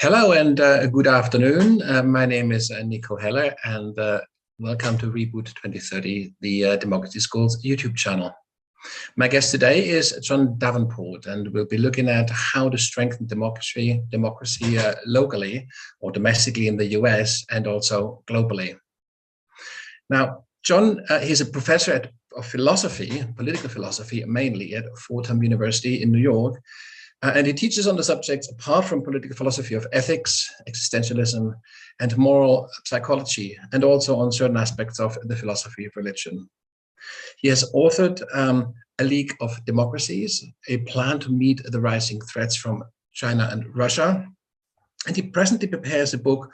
Hello and good afternoon. My name is Nico Heller and welcome to Reboot 2030, the Democracy School's YouTube channel. My guest today is John Davenport, and we'll be looking at how to strengthen democracy locally or domestically in the US and also globally. Now, John, he's a professor of philosophy, political philosophy, mainly at Fordham University in New York. And he teaches on the subjects, apart from political philosophy, of ethics, existentialism, and moral psychology, and also on certain aspects of the philosophy of religion. He has authored A League of Democracies, a plan to meet the rising threats from China and Russia. And he presently prepares a book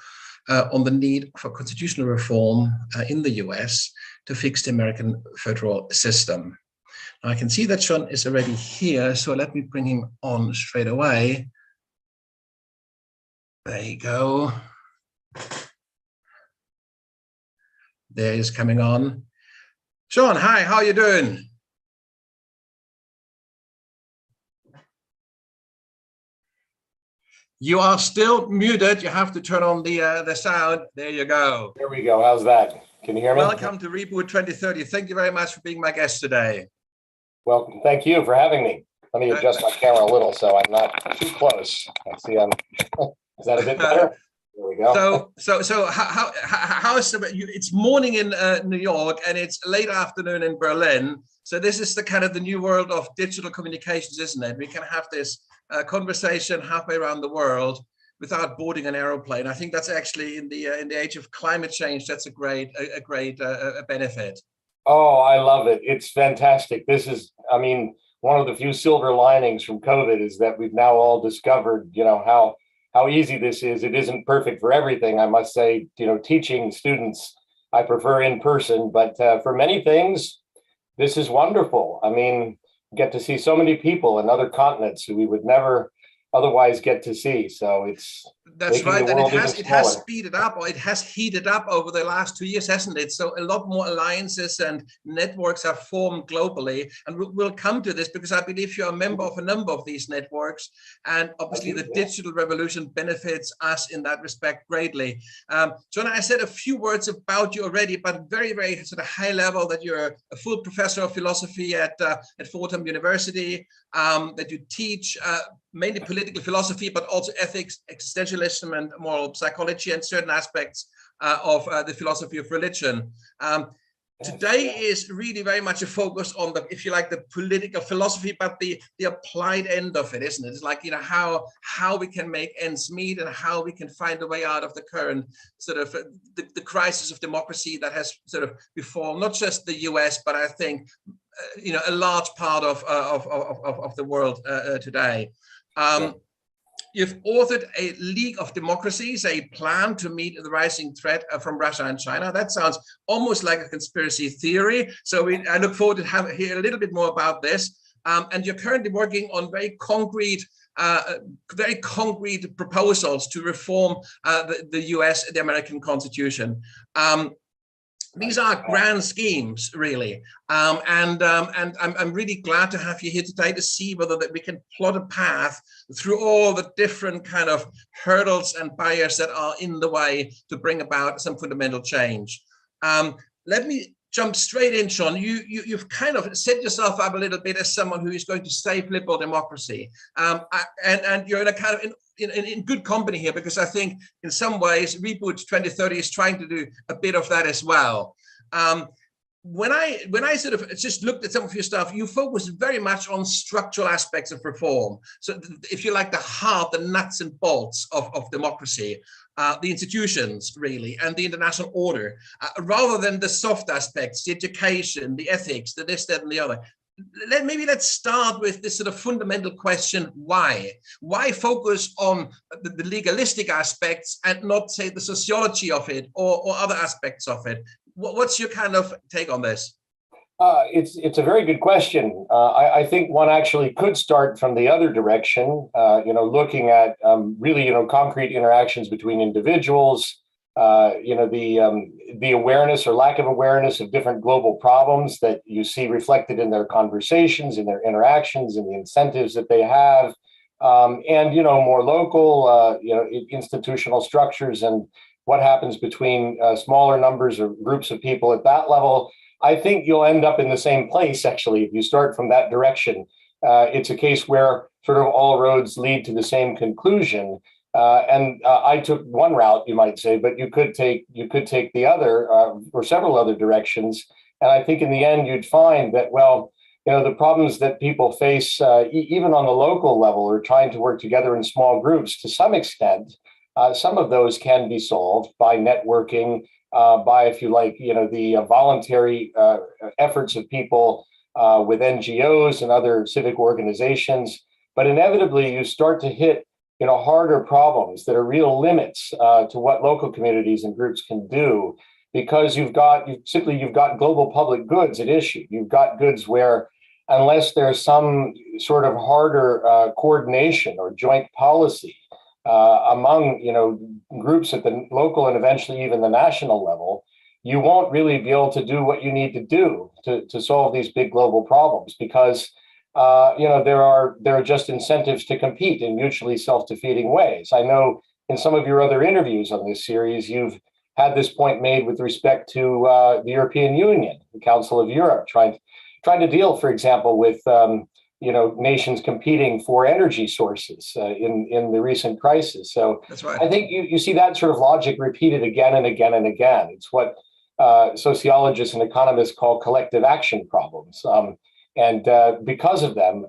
on the need for constitutional reform in the US to fix the American federal system. I can see that John is already here, so let me bring him on straight away. There you go. There he's coming on. John, hi, how are you doing? You are still muted. You have to turn on the sound. There you go. There we go. How's that? Can you hear me? Welcome to Reboot 2030. Thank you very much for being my guest today. Well, thank you for having me. Let me adjust my camera a little so I'm not too close. I see I'm. Is that a bit better? There we go. So how is it's morning in New York and it's late afternoon in Berlin. So this is the kind of the new world of digital communications, isn't it? We can have this conversation halfway around the world without boarding an aeroplane. I think that's actually in the age of climate change. That's a great benefit. Oh, I love it. It's fantastic. This is, I mean, one of the few silver linings from COVID is that we've now all discovered, how easy this is. It isn't perfect for everything. I must say, teaching students, I prefer in person, but for many things, this is wonderful. I mean, get to see so many people in other continents who we would never otherwise get to see. So that's right, and it has speeded up, or it has heated up over the last 2 years, hasn't it? So a lot more alliances and networks have formed globally, and we'll come to this because I believe you're a member of a number of these networks, and obviously the digital revolution benefits us in that respect greatly. John, I said a few words about you already, but very, very sort of high level, that you're a full professor of philosophy at Fordham University, that you teach mainly political philosophy, but also ethics, existentialism, and moral psychology, and certain aspects of the philosophy of religion. Today is really very much a focus on the, if you like, the political philosophy, but the applied end of it, isn't it? It's like, how we can make ends meet and how we can find a way out of the current sort of the crisis of democracy that has sort of befallen not just the US, but I think a large part of the world today. You've authored A League of Democracies, a plan to meet the rising threat from Russia and China. That sounds almost like a conspiracy theory. So I look forward to hear a little bit more about this. And you're currently working on very concrete proposals to reform the US, the American Constitution. These are grand schemes, really, and I'm really glad to have you here today to see whether that we can plot a path through all the different kind of hurdles and barriers that are in the way to bring about some fundamental change. Let me jump straight in, Sean. You've kind of set yourself up a little bit as someone who is going to save liberal democracy, and you're in a kind of in good company here, because I think in some ways Reboot 2030 is trying to do a bit of that as well. When I sort of just looked at some of your stuff, you focus very much on structural aspects of reform. So if you like, the heart, the nuts and bolts of democracy, the institutions really, and the international order, rather than the soft aspects, the education, the ethics, the this, that, and the other. Maybe let's start with this sort of fundamental question: why? Why focus on the legalistic aspects and not, say, the sociology of it or other aspects of it? What's your kind of take on this? It's a very good question. I think one actually could start from the other direction, looking at really, concrete interactions between individuals, the awareness or lack of awareness of different global problems that you see reflected in their conversations, in their interactions, in the incentives that they have, and more local, institutional structures and what happens between smaller numbers or groups of people at that level, I think you'll end up in the same place, actually, if you start from that direction. It's a case where sort of all roads lead to the same conclusion. I took one route, you might say, but you could take the other or several other directions. And I think in the end, you'd find that, well, the problems that people face, even on the local level, or trying to work together in small groups, to some extent, some of those can be solved by networking, by, if you like, the voluntary efforts of people with NGOs and other civic organizations. But inevitably, you start to hit harder problems that are real limits to what local communities and groups can do, because you've got global public goods at issue. You've got goods where, unless there's some sort of harder coordination or joint policy among groups at the local and eventually even the national level, you won't really be able to do what you need to do to solve these big global problems, because there are just incentives to compete in mutually self-defeating ways. I know in some of your other interviews on this series, you've had this point made with respect to the European Union, the Council of Europe, trying to deal, for example, with nations competing for energy sources in the recent crisis. So that's right. I think you see that sort of logic repeated again and again and again. It's what sociologists and economists call collective action problems. And because of them,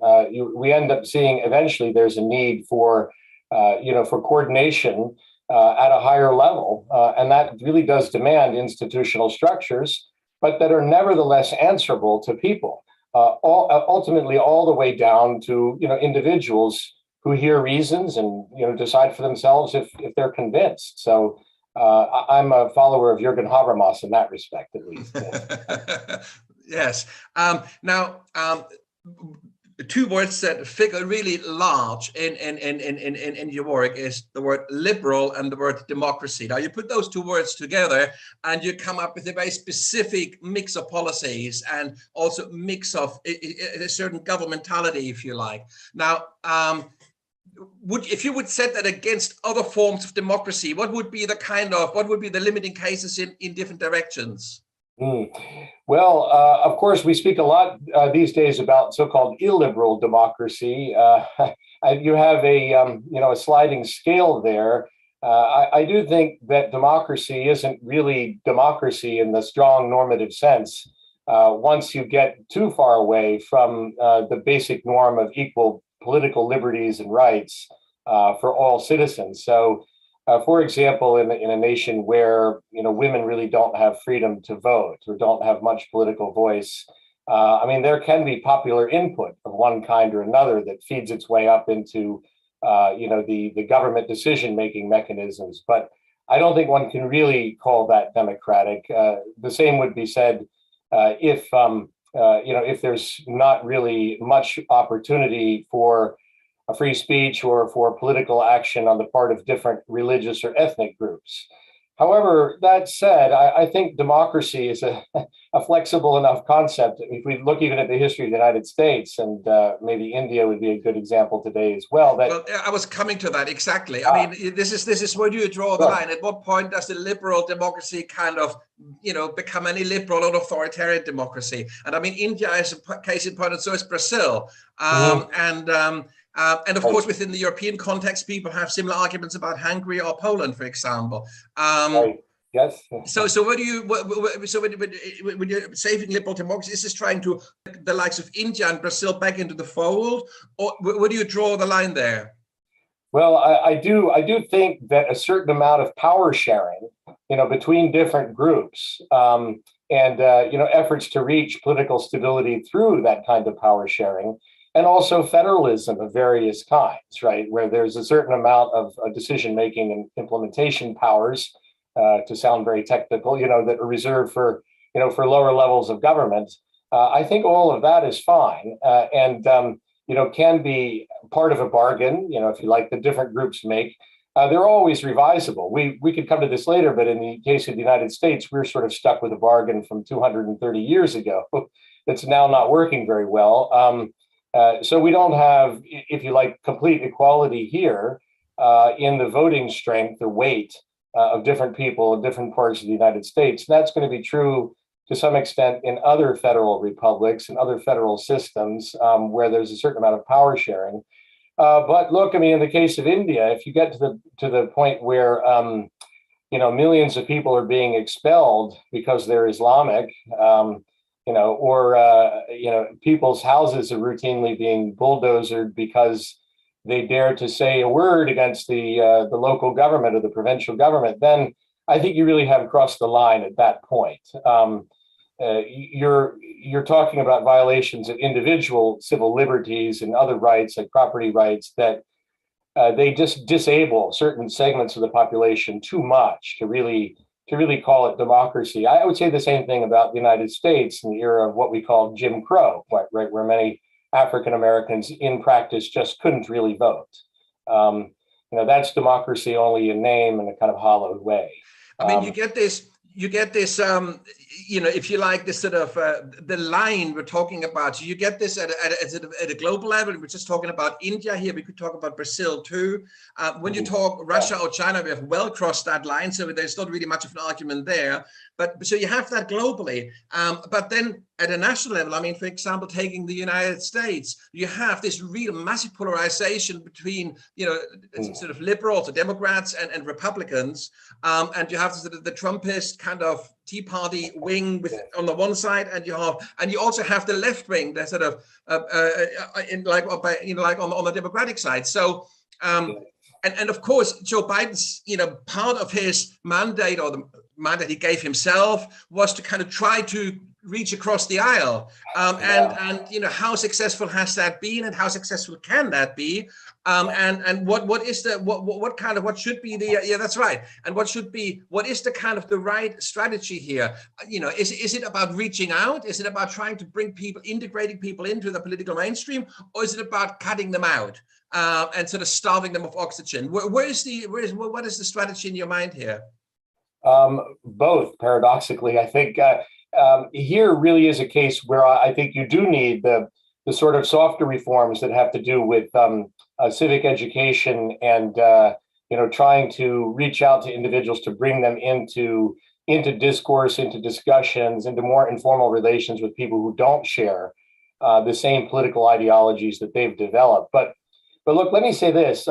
we end up seeing eventually there's a need for coordination at a higher level. And that really does demand institutional structures, but that are nevertheless answerable to people, ultimately all the way down to individuals who hear reasons and decide for themselves if they're convinced. So I'm a follower of Jürgen Habermas in that respect, at least. Yes. Now, two words that figure really large in your work is the word liberal and the word democracy. Now, you put those two words together and you come up with a very specific mix of policies and also mix of a certain governmentality, if you like. Now, if you would set that against other forms of democracy, what would be the limiting cases in different directions? Well, of course, we speak a lot these days about so-called illiberal democracy. You have a sliding scale there. I do think that democracy isn't really democracy in the strong normative sense once you get too far away from the basic norm of equal political liberties and rights for all citizens. So, for example, in a nation where women really don't have freedom to vote or don't have much political voice, there can be popular input of one kind or another that feeds its way up into the government decision-making mechanisms. But I don't think one can really call that democratic. The same would be said if there's not really much opportunity for a free speech or for political action on the part of different religious or ethnic groups. However, that said, I think democracy is a flexible enough concept. If we look even at the history of the United States, and maybe India would be a good example today as well. Well, I was coming to that exactly. This is where you draw the line. At what point does the liberal democracy kind of, become an illiberal or authoritarian democracy? And India is a case in point, and so is Brazil. And of course, within the European context, people have similar arguments about Hungary or Poland, for example. Yes. So when you're saving liberal democracy, is this trying to bring the likes of India and Brazil back into the fold, or where do you draw the line there? Well, I do think that a certain amount of power sharing, between different groups, and efforts to reach political stability through that kind of power sharing, and also federalism of various kinds, right, where there's a certain amount of decision-making and implementation powers, to sound very technical, that are reserved for lower levels of government. I think all of that is fine, and can be part of a bargain, if you like, the different groups make. They're always revisable. We could come to this later, but in the case of the United States, we're sort of stuck with a bargain from 230 years ago that's now not working very well. So we don't have, if you like, complete equality here in the voting strength or weight of different people in different parts of the United States. And that's going to be true to some extent in other federal republics and other federal systems where there's a certain amount of power sharing. But look, I mean, in the case of India, if you get to the point where millions of people are being expelled because they're Islamic, or people's houses are routinely being bulldozered because they dare to say a word against the local government or the provincial government, then I think you really have crossed the line at that point. You're talking about violations of individual civil liberties and other rights like property rights that they just disable certain segments of the population too much to really call it democracy. I would say the same thing about the United States in the era of what we call Jim Crow, right, where many African Americans in practice just couldn't really vote. That's democracy only in name in a kind of hollowed way. I mean, you get this, if you like, this sort of the line we're talking about. So you get this at a global level. We're just talking about India here. We could talk about Brazil too. When you talk Russia or China, we have well crossed that line. So there's not really much of an argument there. But so you have that globally. But then at a national level, I mean, for example, taking the United States, you have this real massive polarization between, sort of liberals or Democrats and Republicans. And you have sort of the Trumpist kind of Tea Party wing on the one side, and you also have the left wing, that sort of on the Democratic side. So and of course, Joe Biden's part of his mandate, or the mandate he gave himself, was to kind of try to reach across the aisle. And how successful has that been, and how successful can that be? And what should be the that's right. And what is the kind of the right strategy here? Is it about reaching out? Is it about trying to bring people, integrating people into the political mainstream, or is it about cutting them out and sort of starving them of oxygen? What is the strategy in your mind here? Both, paradoxically. I think here really is a case where I think you do need the sort of softer reforms that have to do with civic education and trying to reach out to individuals to bring them into discourse, into discussions, into more informal relations with people who don't share the same political ideologies that they've developed. But look, let me say this.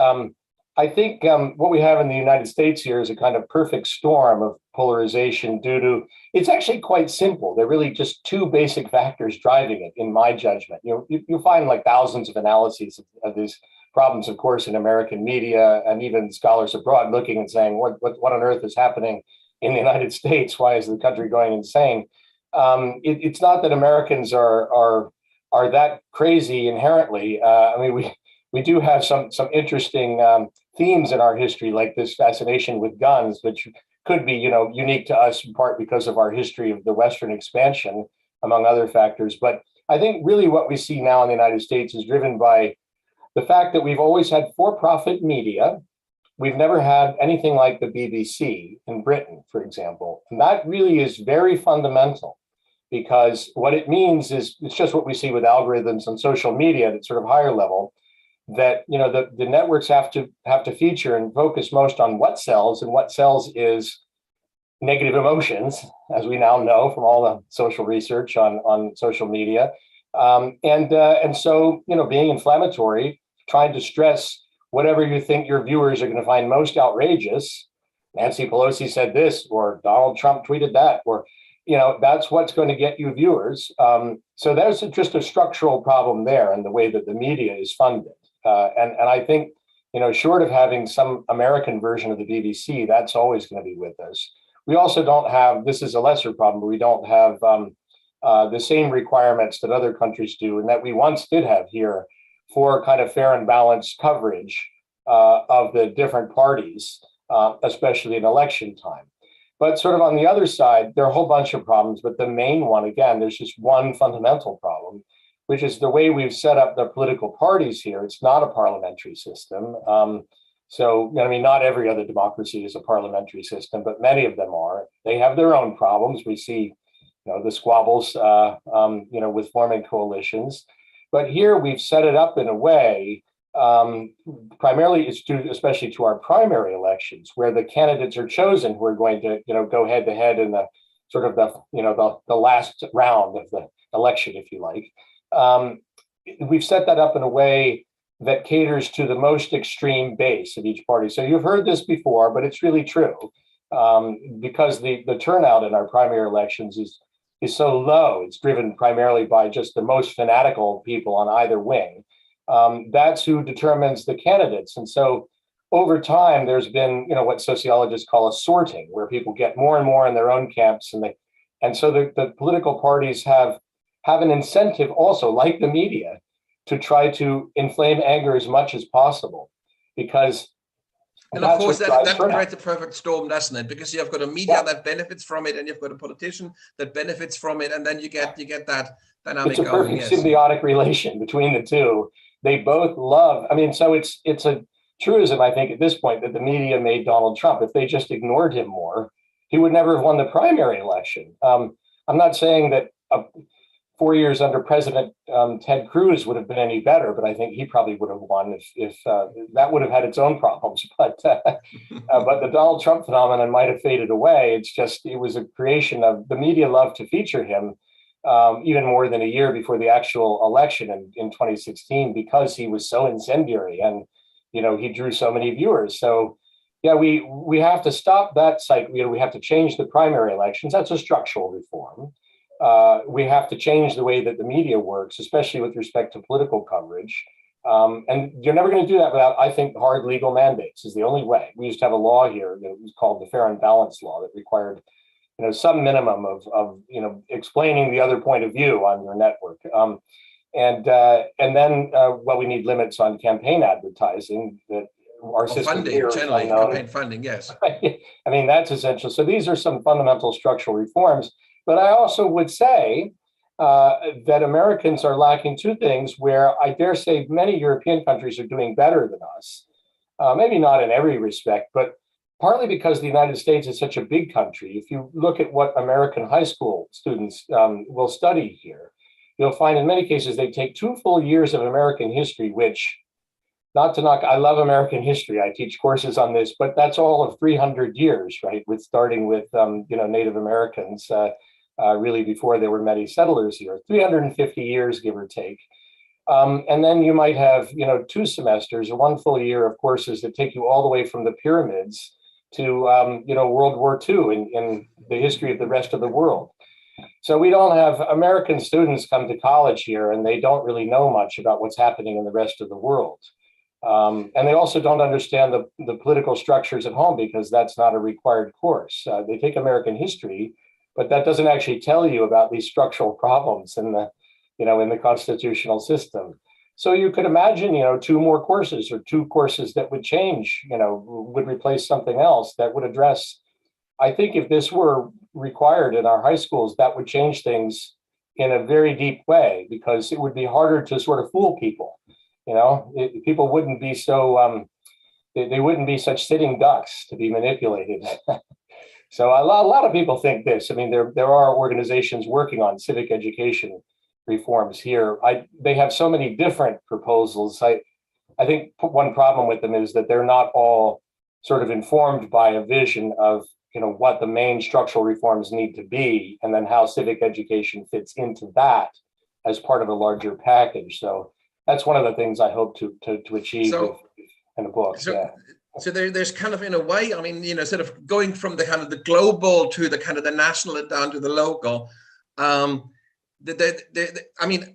I think what we have in the United States here is a kind of perfect storm of polarization due to, it's actually quite simple. There are really just two basic factors driving it, in my judgment. You'll find like thousands of analyses of these problems, of course, in American media, and even scholars abroad looking and saying, what on earth is happening in the United States? Why is the country going insane? It's not that Americans are that crazy inherently. I mean, we do have some interesting themes in our history, like this fascination with guns, which could be, unique to us in part because of our history of the Western expansion, among other factors. But I think really what we see now in the United States is driven by the fact that we've always had for-profit media. We've never had anything like the BBC in Britain, for example. And that really is very fundamental, because what it means is, it's just what we see with algorithms on social media at sort of higher level, that the networks have to feature and focus most on what sells, and what sells is negative emotions, as we now know from all the social research on social media, and so being inflammatory, trying to stress whatever you think your viewers are going to find most outrageous. Nancy Pelosi said this, or Donald Trump tweeted that, or that's what's going to get you viewers. So there's just a structural problem there in the way that the media is funded. And I think, short of having some American version of the BBC, that's always going to be with us. We also don't have, this is a lesser problem, but we don't have the same requirements that other countries do, and that we once did have here for kind of fair and balanced coverage of the different parties, especially in election time. But sort of on the other side, there are a whole bunch of problems, but the main one, again, there's just one fundamental problem, which is the way we've set up the political parties here. It's not a parliamentary system. Not every other democracy is a parliamentary system, but many of them are. They have their own problems. We see, the squabbles, with forming coalitions. But here we've set it up in a way, primarily it's due especially to our primary elections, where the candidates are chosen who are going to, go head to head in the sort of the last round of the election, if you like. We've set that up in a way that caters to the most extreme base of each party. So you've heard this before, but it's really true, because the turnout in our primary elections is so low. It's driven primarily by just the most fanatical people on either wing. That's who determines the candidates. And so over time, there's been, what sociologists call a sorting, where people get more and more in their own camps, and so the political parties have an incentive also, like the media, to try to inflame anger as much as possible, because and of course that creates a perfect storm, doesn't it? Because you've got a media that benefits from it, and you've got a politician that benefits from it, and then you get that dynamic. It's a perfect symbiotic relation between the two. They both love. I mean, so it's a truism, I think, at this point, that the media made Donald Trump. If they just ignored him more, he would never have won the primary election. I'm not saying that 4 years under President Ted Cruz would have been any better, but I think he probably would have won if that would have had its own problems. But the Donald Trump phenomenon might have faded away. It was a creation of the media loved to feature him even more than a year before the actual election in 2016, because he was so incendiary and he drew so many viewers. So yeah, we have to stop that cycle. We have to change the primary elections. That's a structural reform. We have to change the way that the media works, especially with respect to political coverage. And you're never going to do that without, I think, hard legal mandates is the only way. We used to have a law here that was called the Fair and Balanced Law that required, some minimum of explaining the other point of view on your network. And then we need limits on campaign advertising that our system funding, here generally, campaign funding, yes. I mean, that's essential. So these are some fundamental structural reforms. But I also would say that Americans are lacking two things where I dare say many European countries are doing better than us. Maybe not in every respect, but partly because the United States is such a big country. If you look at what American high school students will study here, you'll find in many cases they take 2 full years of American history, which, not to knock, I love American history. I teach courses on this, but that's all of 300 years, right? Starting with Native Americans, really before there were many settlers here, 350 years, give or take. And then you might have, 2 semesters or 1 full year of courses that take you all the way from the pyramids to, World War II in the history of the rest of the world. So we don't have American students come to college here and they don't really know much about what's happening in the rest of the world. And they also don't understand the political structures at home because that's not a required course. They take American history, but that doesn't actually tell you about these structural problems in the constitutional system. So you could imagine, 2 more courses or 2 courses that would change, would replace something else that would address. I think if this were required in our high schools, that would change things in a very deep way, because it would be harder to sort of fool people. People wouldn't be so, they wouldn't be such sitting ducks to be manipulated. So a lot of people think this. I mean, there are organizations working on civic education reforms here. They have so many different proposals. I think one problem with them is that they're not all sort of informed by a vision of what the main structural reforms need to be, and then how civic education fits into that as part of a larger package. So that's one of the things I hope to achieve in the book. So there's kind of, in a way, I mean, sort of going from the kind of the global to the kind of the national and down to the local. I mean,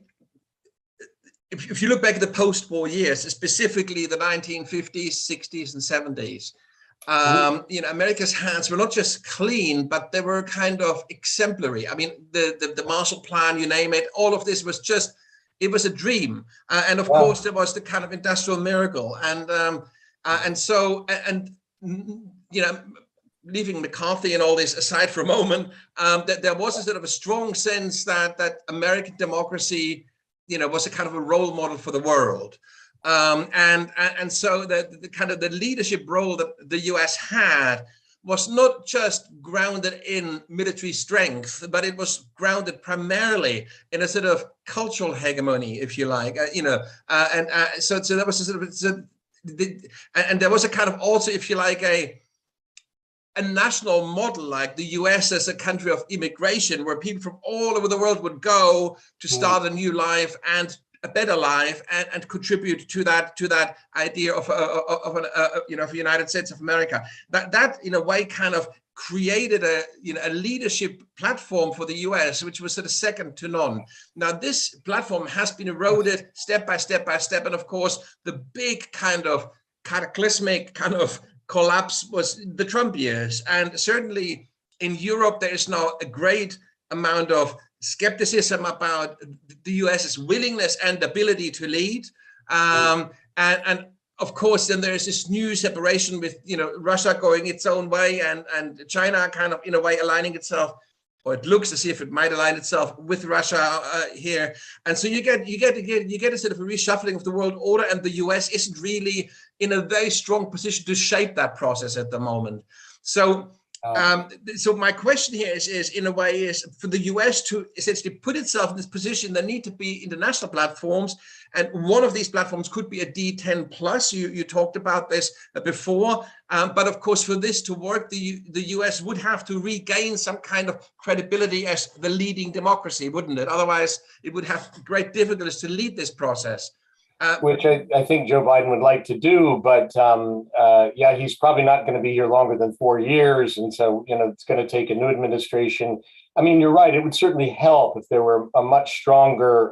if you look back at the post-war years, specifically the 1950s, 60s, and 70s, America's hands were not just clean, but they were kind of exemplary. I mean, the Marshall Plan, you name it, all of this was just, it was a dream. And of course, there was the kind of industrial miracle. And so, leaving McCarthy and all this aside for a moment, that there was a sort of a strong sense that American democracy, was a kind of a role model for the world. And so the kind of the leadership role that the US had was not just grounded in military strength, but it was grounded primarily in a sort of cultural hegemony, if you like, so that was a sort of, and there was a kind of also, if you like, a national model like the US as a country of immigration, where people from all over the world would go to start a new life and a better life, and contribute to that idea of a United States of America. That in a way kind of created a leadership platform for the US, which was sort of second to none. Now this platform has been eroded step by step by step, and of course the big kind of cataclysmic kind of collapse was the Trump years. And certainly in Europe there is now a great amount of skepticism about the US's willingness and ability to lead, and of course then there is this new separation with Russia going its own way, and China kind of in a way aligning itself, or it looks as if it might align itself with Russia here. And so you get a sort of a reshuffling of the world order, and the US isn't really in a very strong position to shape that process at the moment. So so my question here is in a way is for the US to essentially put itself in this position, there need to be international platforms, and one of these platforms could be a D10 plus. You talked about this before, but of course for this to work, the US would have to regain some kind of credibility as the leading democracy, wouldn't it? Otherwise it would have great difficulties to lead this process. Which I think Joe Biden would like to do, but yeah, he's probably not going to be here longer than 4 years. And so, it's going to take a new administration. I mean, you're right. It would certainly help if there were a much stronger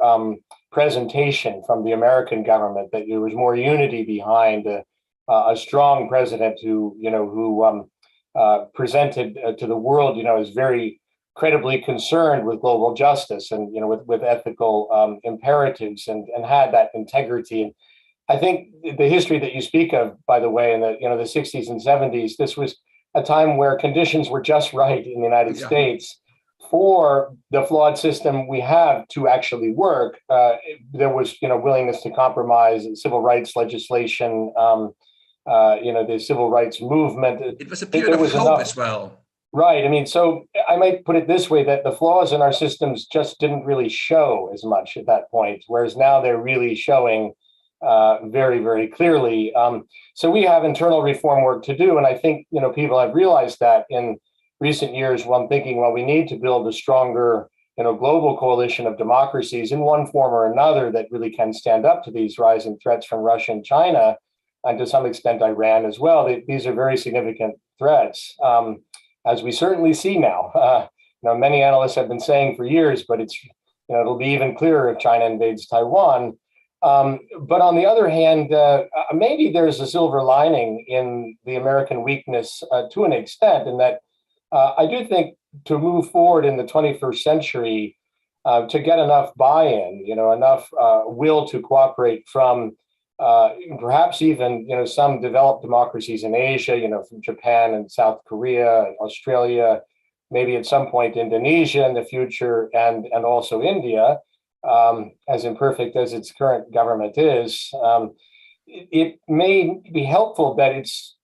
presentation from the American government, that there was more unity behind a strong president who presented to the world, as very credibly concerned with global justice and with ethical imperatives, and had that integrity. And I think the history that you speak of, by the way, in the the 60s and 70s, this was a time where conditions were just right in the United States for the flawed system we have to actually work. There was willingness to compromise, civil rights legislation, the civil rights movement. It was a period of hope as well. Right. I mean, so I might put it this way, that the flaws in our systems just didn't really show as much at that point, whereas now they're really showing very, very clearly. So we have internal reform work to do. And I think, people have realized that in recent years. Well, I'm thinking, well, we need to build a stronger, global coalition of democracies in one form or another that really can stand up to these rising threats from Russia and China, and to some extent Iran as well. These are very significant threats. As we certainly see now. Many analysts have been saying for years, but it'll be even clearer if China invades Taiwan. But on the other hand, maybe there's a silver lining in the American weakness to an extent, in that I do think to move forward in the 21st century, to get enough buy-in, enough will to cooperate from perhaps even some developed democracies in Asia, from Japan and South Korea, Australia, maybe at some point Indonesia in the future, and also India, as imperfect as its current government is. It may be helpful that it's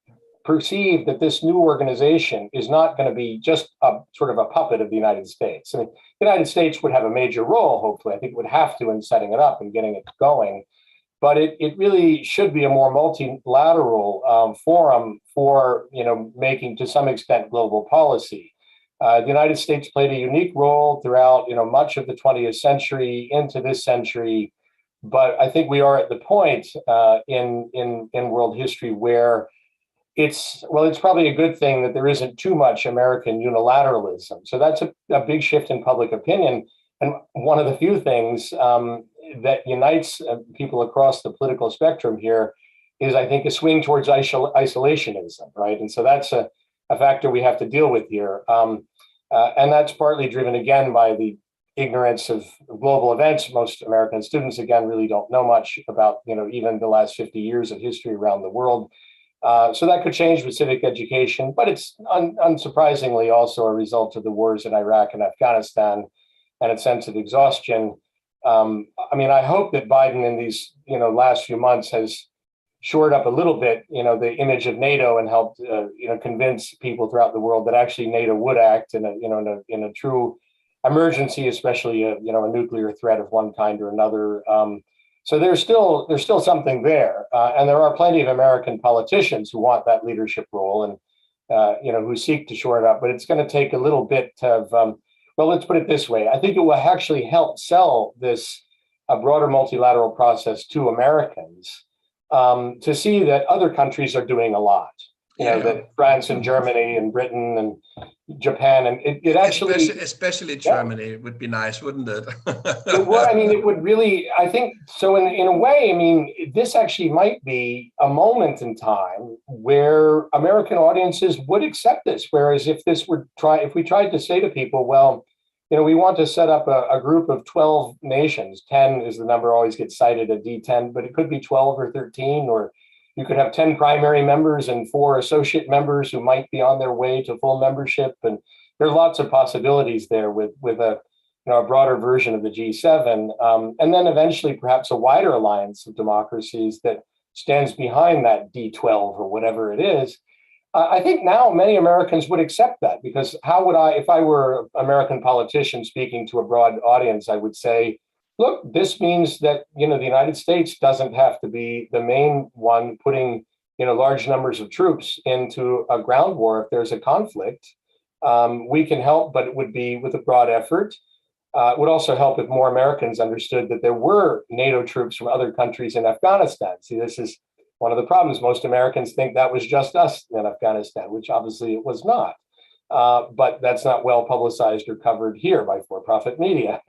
perceived that this new organization is not going to be just a sort of a puppet of the United States. I mean, the United States would have a major role, hopefully. I think it would have to in setting it up and getting it going. But it really should be a more multilateral forum for making, to some extent, global policy. The United States played a unique role throughout much of the 20th century into this century, but I think we are at the point in world history where it's probably a good thing that there isn't too much American unilateralism. So that's a big shift in public opinion, and one of the few things that unites people across the political spectrum here is, I think, a swing towards isolationism, right? And so that's a factor we have to deal with here. And that's partly driven, again, by the ignorance of global events. Most American students, again, really don't know much about, even the last 50 years of history around the world. So that could change with civic education, but it's unsurprisingly also a result of the wars in Iraq and Afghanistan and a sense of exhaustion. I hope that Biden in these last few months has shored up a little bit, the image of NATO and helped, convince people throughout the world that actually NATO would act in a true emergency, especially a nuclear threat of one kind or another. So there's still something there, and there are plenty of American politicians who want that leadership role and who seek to shore it up. But it's going to take a little bit of well, let's put it this way. I think it will actually help sell this a broader multilateral process to Americans to see that other countries are doing a lot. That France and Germany and Britain and Japan, and it actually, especially Germany, would be nice, wouldn't it? Well, I mean, it would really. I think so. In a way, I mean, this actually might be a moment in time where American audiences would accept this. Whereas if we tried to say to people, well, we want to set up a group of 12 nations. 10 is the number always gets cited at D10, but it could be 12 or 13, or you could have 10 primary members and 4 associate members who might be on their way to full membership. And there are lots of possibilities there with a broader version of the G7. And then eventually perhaps a wider alliance of democracies that stands behind that D12 or whatever it is. I think now many Americans would accept that, because how would I, if I were an American politician speaking to a broad audience, I would say, look, this means that, the United States doesn't have to be the main one putting, large numbers of troops into a ground war if there's a conflict. We can help, but it would be with a broad effort. It would also help if more Americans understood that there were NATO troops from other countries in Afghanistan. See, this is one of the problems. Most Americans think that was just us in Afghanistan, which obviously it was not. But that's not well publicized or covered here by for-profit media.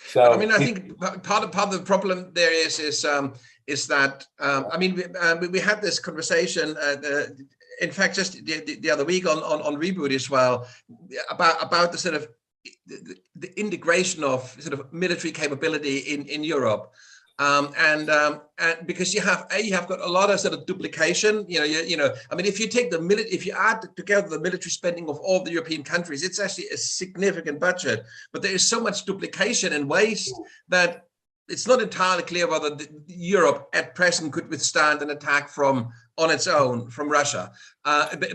So I mean, I think part of the problem there is that I mean, we had this conversation. In fact, just the other week on Reboot as well, about the sort of the integration of sort of military capability in Europe. And because you have got a lot of sort of duplication, I mean, if you take if you add together the military spending of all the European countries, it's actually a significant budget, but there is so much duplication and waste that it's not entirely clear whether Europe at present could withstand an attack on its own from Russia,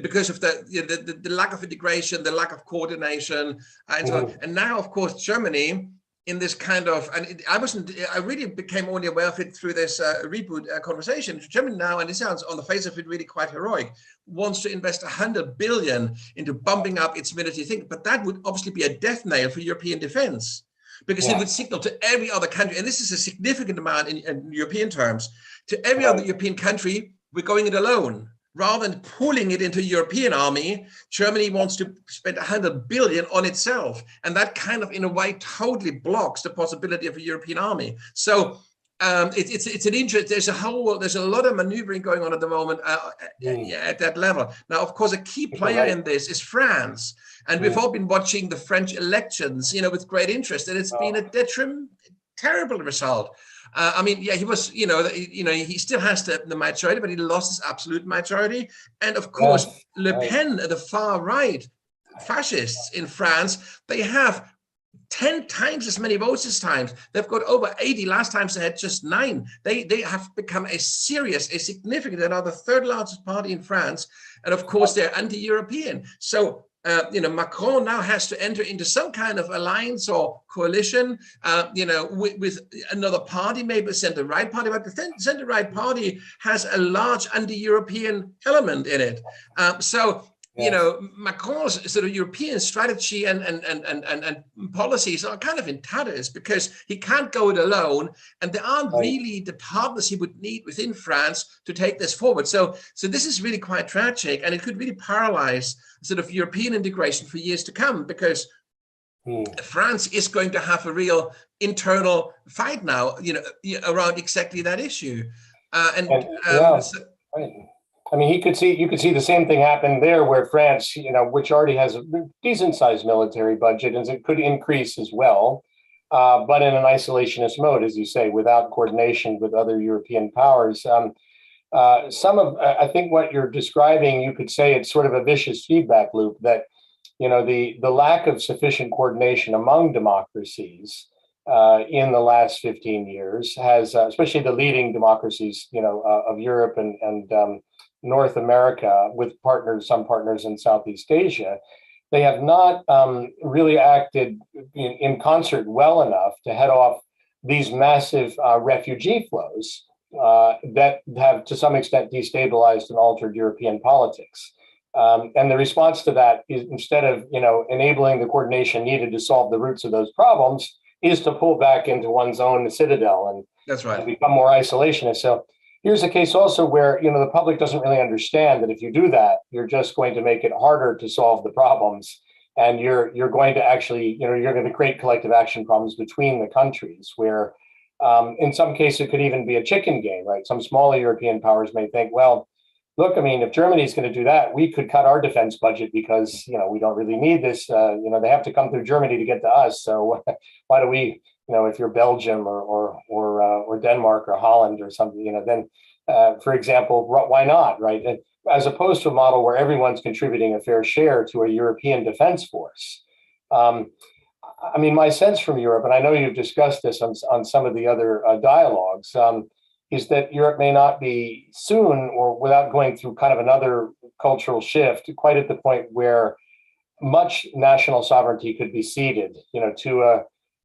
because of the lack of integration, the lack of coordination, and so on. And now, of course, Germany, in this kind of, and I really became only aware of it through this Reboot conversation. Germany now, and it sounds on the face of it really quite heroic, wants to invest 100 billion into bumping up its military thing, but that would obviously be a death nail for European defense, because it would signal to every other country, and this is a significant amount in European terms, to every other European country, we're going it alone. Rather than pulling it into a European army, Germany wants to spend 100 billion on itself. And that kind of, in a way, totally blocks the possibility of a European army. So it's an interest. There's a lot of maneuvering going on at the moment at that level. Now, of course, a key player in this is France. And we've all been watching the French elections, with great interest. And it's been a terrible result. I mean, he was, he still has the majority, but he lost his absolute majority. And of course, Le Pen, the far right fascists in France, they have 10 times as many votes this time. They've got over 80. Last time they had just 9. They have become a significant, another third largest party in France. And of course, they're anti-European. So, Macron now has to enter into some kind of alliance or coalition, with another party, maybe a center-right party. But the center-right party has a large anti-European element in it. Macron's sort of European strategy and policies are kind of in tatters, because he can't go it alone, and there aren't really the partners he would need within France to take this forward. So this is really quite tragic, and it could really paralyze sort of European integration for years to come, because France is going to have a real internal fight now, around exactly that issue. I mean, you could see the same thing happen there, where France, which already has a decent sized military budget, and it could increase as well, but in an isolationist mode, as you say, without coordination with other European powers. I think what you're describing, you could say it's sort of a vicious feedback loop, that, the lack of sufficient coordination among democracies in the last 15 years has, especially the leading democracies, of Europe and North America, with some partners in Southeast Asia, they have not really acted in concert well enough to head off these massive refugee flows that have, to some extent, destabilized and altered European politics. And the response to that is, instead of enabling the coordination needed to solve the roots of those problems, is to pull back into one's own citadel and, that's right, and become more isolationist. So here's a case also where the public doesn't really understand that if you do that, you're just going to make it harder to solve the problems, and you're going to actually you're going to create collective action problems between the countries, where in some cases it could even be a chicken game, right? Some smaller European powers may think, well, look, I mean, if Germany's going to do that, we could cut our defense budget because we don't really need this. They have to come through Germany to get to us. So why do we? If you're Belgium or Denmark or Holland or something, then for example, why not, right? As opposed to a model where everyone's contributing a fair share to a European defense force. I mean, my sense from Europe, and I know you've discussed this on some of the other dialogues, is that Europe may not be soon, or without going through kind of another cultural shift, quite at the point where much national sovereignty could be ceded,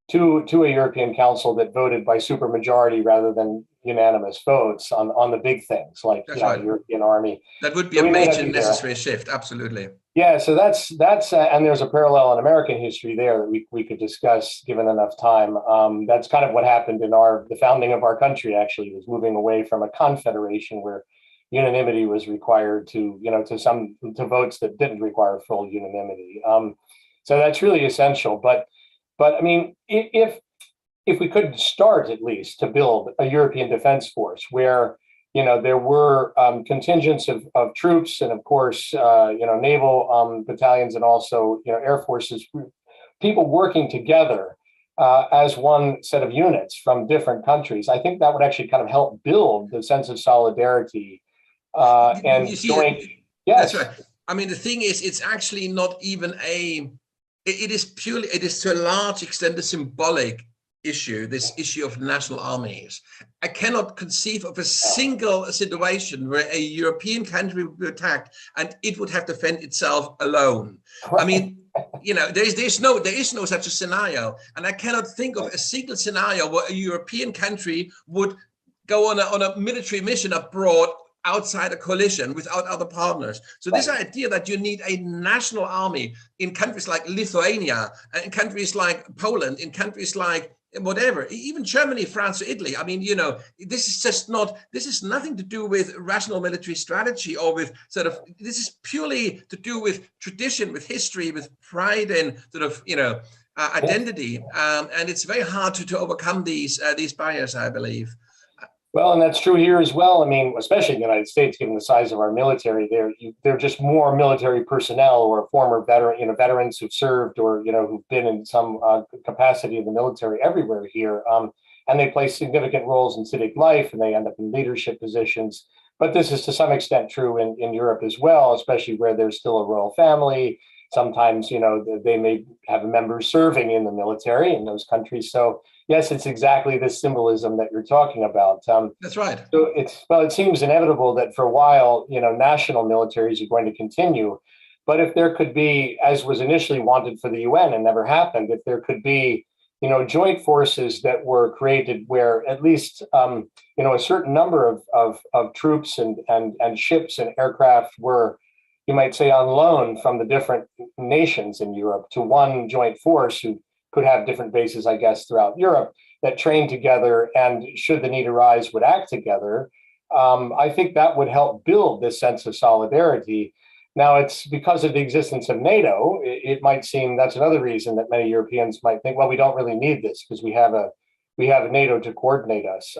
to a European Council that voted by supermajority rather than unanimous votes on the big things like right, European army. That would be a major necessary shift, absolutely. Yeah, so that's and there's a parallel in American history there that we could discuss given enough time. That's kind of what happened in the founding of our country. Actually, was moving away from a confederation where unanimity was required to votes that didn't require full unanimity. So that's really essential. But I mean, if we could start at least to build a European defense force where there were contingents of troops and, of course, naval battalions and also air forces, people working together as one set of units from different countries, I think that would actually kind of help build the sense of solidarity and joint. Yes, that's right. I mean, the thing is, it's actually not even it is to a large extent a symbolic issue, this issue of national armies. I cannot conceive of a single situation where a European country would be attacked and it would have to defend itself alone. I mean, there is no such a scenario, and I cannot think of a single scenario where a European country would go on a military mission abroad outside a coalition without other partners. So this idea that you need a national army in countries like Lithuania, in countries like Poland, in countries like whatever, even Germany, France, or Italy. I mean, this is nothing to do with rational military strategy or with this is purely to do with tradition, with history, with pride and identity. And it's very hard to overcome these barriers, I believe. Well, and that's true here as well. I mean, especially in the United States, given the size of our military, there are just more military personnel or former veterans who've served or who've been in some capacity in the military everywhere here, and they play significant roles in civic life, and they end up in leadership positions. But this is to some extent true in Europe as well, especially where there's still a royal family. Sometimes, they may have members serving in the military in those countries. So yes, it's exactly this symbolism that you're talking about. That's right. So it seems inevitable that for a while, national militaries are going to continue. But if there could be, as was initially wanted for the UN and never happened, if there could be, joint forces that were created where at least, a certain number of troops and ships and aircraft were, you might say, on loan from the different nations in Europe to one joint force who could have different bases, I guess, throughout Europe that train together and, should the need arise, would act together. I think that would help build this sense of solidarity. Now, it's because of the existence of NATO, it might seem that's another reason that many Europeans might think, well, we don't really need this because we have NATO to coordinate us.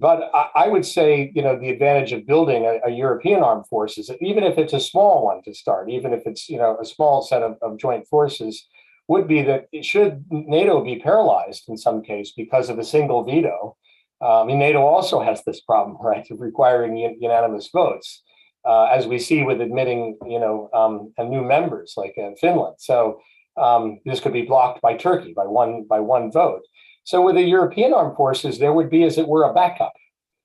But I would say, the advantage of building a European armed forces, even if it's a small one to start, even if it's, a small set of joint forces, would be that should NATO be paralyzed in some case because of a single veto. NATO also has this problem, right, of requiring unanimous votes, as we see with admitting, new members like Finland. So this could be blocked by Turkey by one vote. So with the European armed forces, there would be, as it were, a backup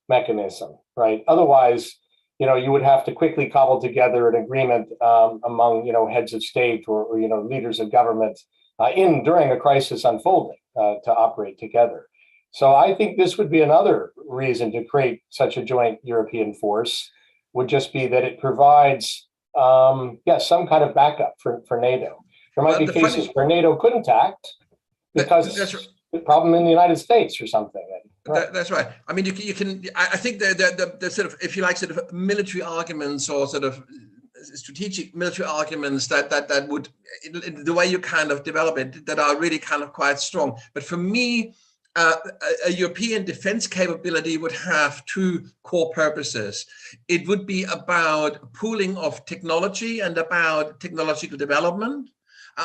mechanism, right? Otherwise, you would have to quickly cobble together an agreement among, heads of state or leaders of government during a crisis unfolding to operate together. So I think this would be another reason to create such a joint European force, would just be that it provides, some kind of backup for NATO. There might be cases where NATO couldn't act because the problem in the United States or something. That's right. I mean, you can. I think the sort of, if you like, sort of military arguments or sort of strategic military arguments that would, the way you kind of develop it, that are really kind of quite strong. But for me, a European defense capability would have two core purposes. It would be about pooling of technology and about technological development.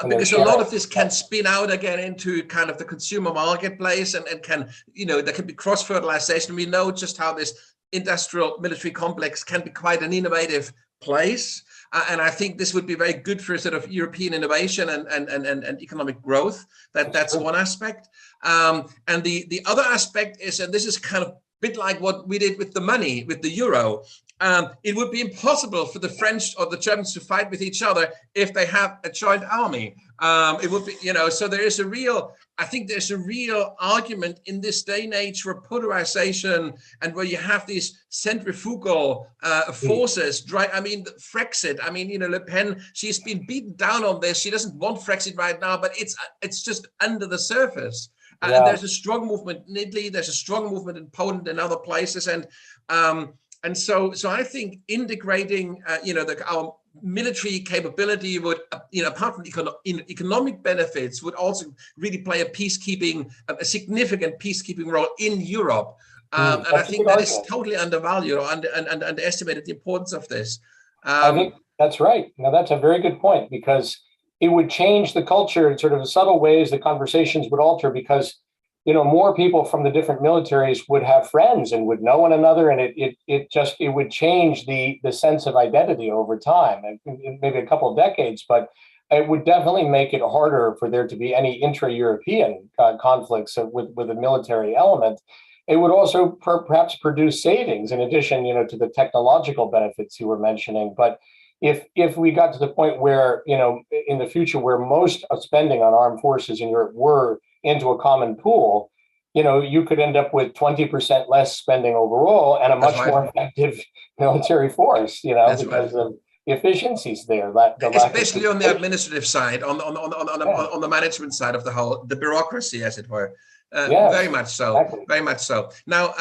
Because a lot of this can spin out again into kind of the consumer marketplace and can, there can be cross-fertilization. We know just how this industrial military complex can be quite an innovative place. And I think this would be very good for sort of European innovation and economic growth. That's one aspect. And the other aspect is, and this is kind of a bit like what we did with the money, with the euro. It would be impossible for the French or the Germans to fight with each other if they have a joint army. It would be, so there is I think there's a real argument in this day and age for polarization and where you have these centrifugal forces. I mean, Frexit, Le Pen, she's been beaten down on this. She doesn't want Frexit right now, but it's just under the surface. And there's a strong movement in Italy, there's a strong movement in Poland and other places. And so I think integrating, our military capability would, apart from economic benefits, would also really play a significant peacekeeping role in Europe. And I think that is totally undervalued or underestimated, the importance of this. I think that's right. Now, that's a very good point, because it would change the culture in sort of subtle ways. The conversations would alter because more people from the different militaries would have friends and would know one another, and it would change the sense of identity over time, and maybe a couple of decades, but it would definitely make it harder for there to be any intra-European conflicts with a military element. It would also perhaps produce savings in addition, to the technological benefits you were mentioning. But if we got to the point where, in the future, where most of spending on armed forces in Europe were into a common pool, you could end up with 20% less spending overall and a much more effective military force, because of the efficiencies there. Especially on the administrative side, on the management side of the bureaucracy, as it were. Very much so. Exactly. Very much so. Now,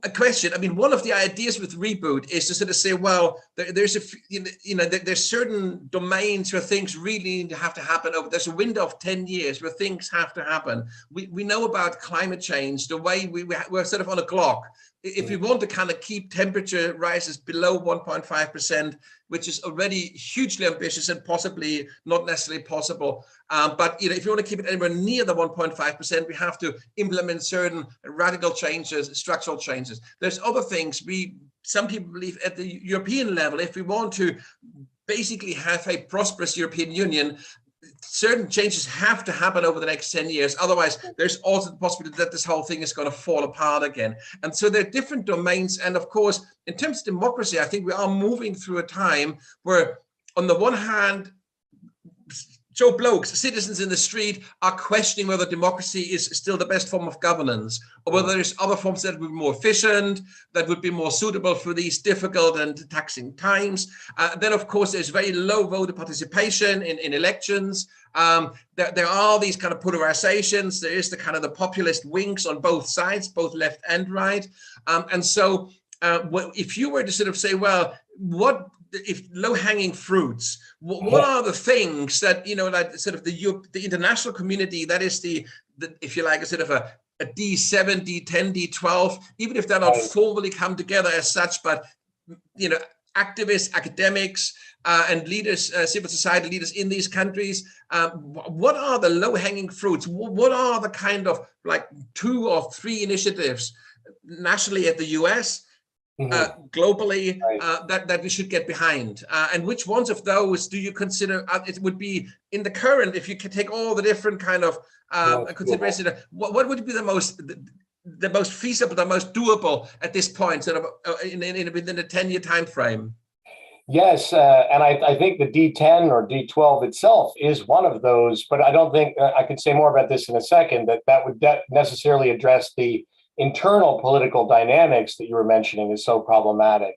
a question. I mean, one of the ideas with Reboot is to sort of say, well, there's there's certain domains where things really need to have to happen. There's a window of 10 years where things have to happen. We know about climate change, the way we're sort of on a clock. If we want to kind of keep temperature rises below 1.5%, which is already hugely ambitious and possibly not necessarily possible. But if you want to keep it anywhere near the 1.5%, we have to implement certain radical changes, structural changes. There's other things. Some people believe at the European level, if we want to basically have a prosperous European Union, certain changes have to happen over the next 10 years. Otherwise, there's also the possibility that this whole thing is going to fall apart again. And so there are different domains. And of course, in terms of democracy, I think we are moving through a time where, on the one hand, Joe Blokes, citizens in the street, are questioning whether democracy is still the best form of governance, or whether there's other forms that would be more efficient, that would be more suitable for these difficult and taxing times. Then, of course, there's very low voter participation in elections. There are these kind of polarizations. There is the kind of the populist wings on both sides, both left and right. And so if you were to sort of say, well, what if low-hanging fruits, what are the things that, like sort of the international community, that is the if you like, a sort of a D7, D10, D12, even if they're not formally come together as such, but, activists, academics, and leaders, civil society leaders in these countries, what are the low-hanging fruits? What are the kind of like 2 or 3 initiatives nationally at the US, globally that we should get behind? And which ones of those do you consider it would be in the current, if you can take all the different kind of considerations, what would be the most feasible, the most doable at this point, sort of within a 10-year time frame? Yes, and I think the D10 or D12 itself is one of those, but I don't think I could say more about this in a second, that would necessarily address the internal political dynamics that you were mentioning is so problematic.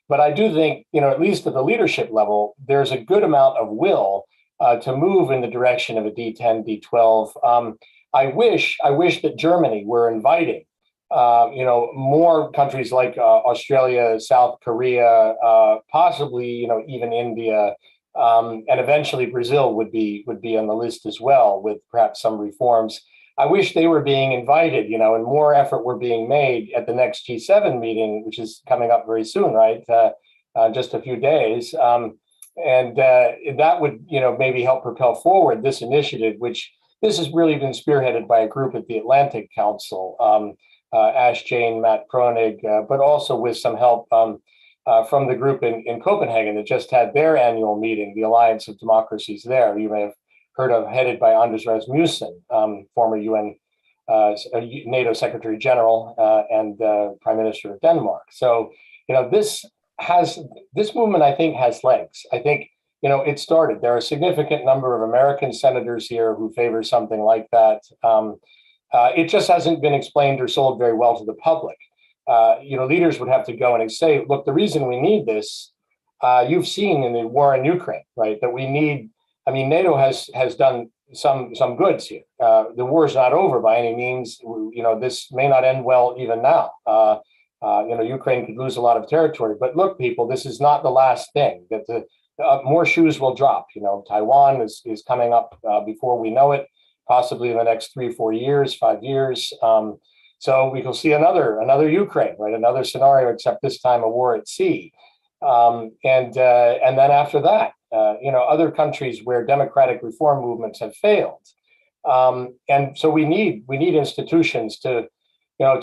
But I do think, at least at the leadership level, there's a good amount of will to move in the direction of a D10, D12. I wish that Germany were inviting more countries like Australia, South Korea, possibly, even India, and eventually Brazil would be on the list as well, with perhaps some reforms. I wish they were being invited, and more effort were being made at the next G7 meeting, which is coming up very soon, right? Just a few days. And that would, maybe help propel forward this initiative, which this has really been spearheaded by a group at the Atlantic Council, Ash Jane, Matt Kronig, but also with some help from the group in Copenhagen that just had their annual meeting, the Alliance of Democracies there. You may have heard of, headed by Anders Rasmussen, former UN NATO Secretary General and Prime Minister of Denmark. So, this movement, I think, has legs. I think, it started. There are a significant number of American senators here who favor something like that. It just hasn't been explained or sold very well to the public. Leaders would have to go and say, look, the reason we need this, you've seen in the war in Ukraine, right, that we need. I mean, NATO has done some goods here. The war is not over by any means. This may not end well even now. Ukraine could lose a lot of territory. But look, people, this is not the last thing. That more shoes will drop. Taiwan is coming up before we know it, possibly in the next 3, 4 years, 5 years. So we will see another Ukraine, right? Another scenario, except this time a war at sea. And then after that, other countries where democratic reform movements have failed. And so we need institutions to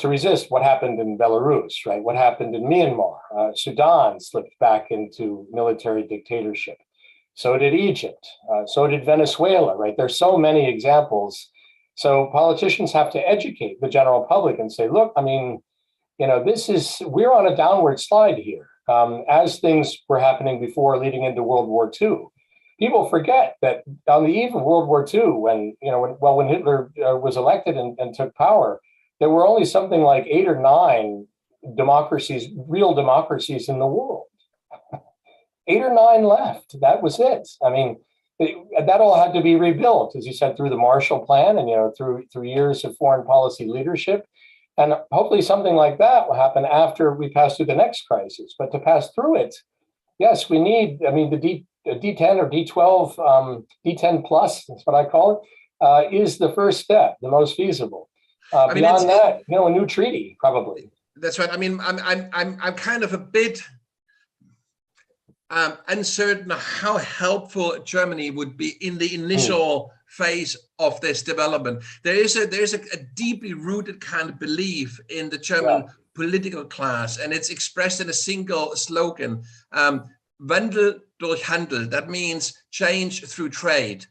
resist what happened in Belarus, right? What happened in Myanmar? Sudan slipped back into military dictatorship. So did Egypt. So did Venezuela, right? There's so many examples. So politicians have to educate the general public and say, look, I mean, we're on a downward slide here. As things were happening before, leading into World War II. People forget that on the eve of World War II, when Hitler was elected and took power, there were only something like 8 or 9 democracies, real democracies in the world. 8 or 9 left. That was it. I mean, that all had to be rebuilt, as you said, through the Marshall Plan and through years of foreign policy leadership. And hopefully something like that will happen after we pass through the next crisis. But to pass through it, yes, we need, the D10 or D12, D10 plus, that's what I call it, is the first step, the most feasible. Beyond that, a new treaty, probably. That's right. I mean, I'm kind of a bit uncertain how helpful Germany would be in the initial phase of this development. There's a deeply rooted kind of belief in the German political class, and it's expressed in a single slogan, Wandel durch Handel. That means change through trade.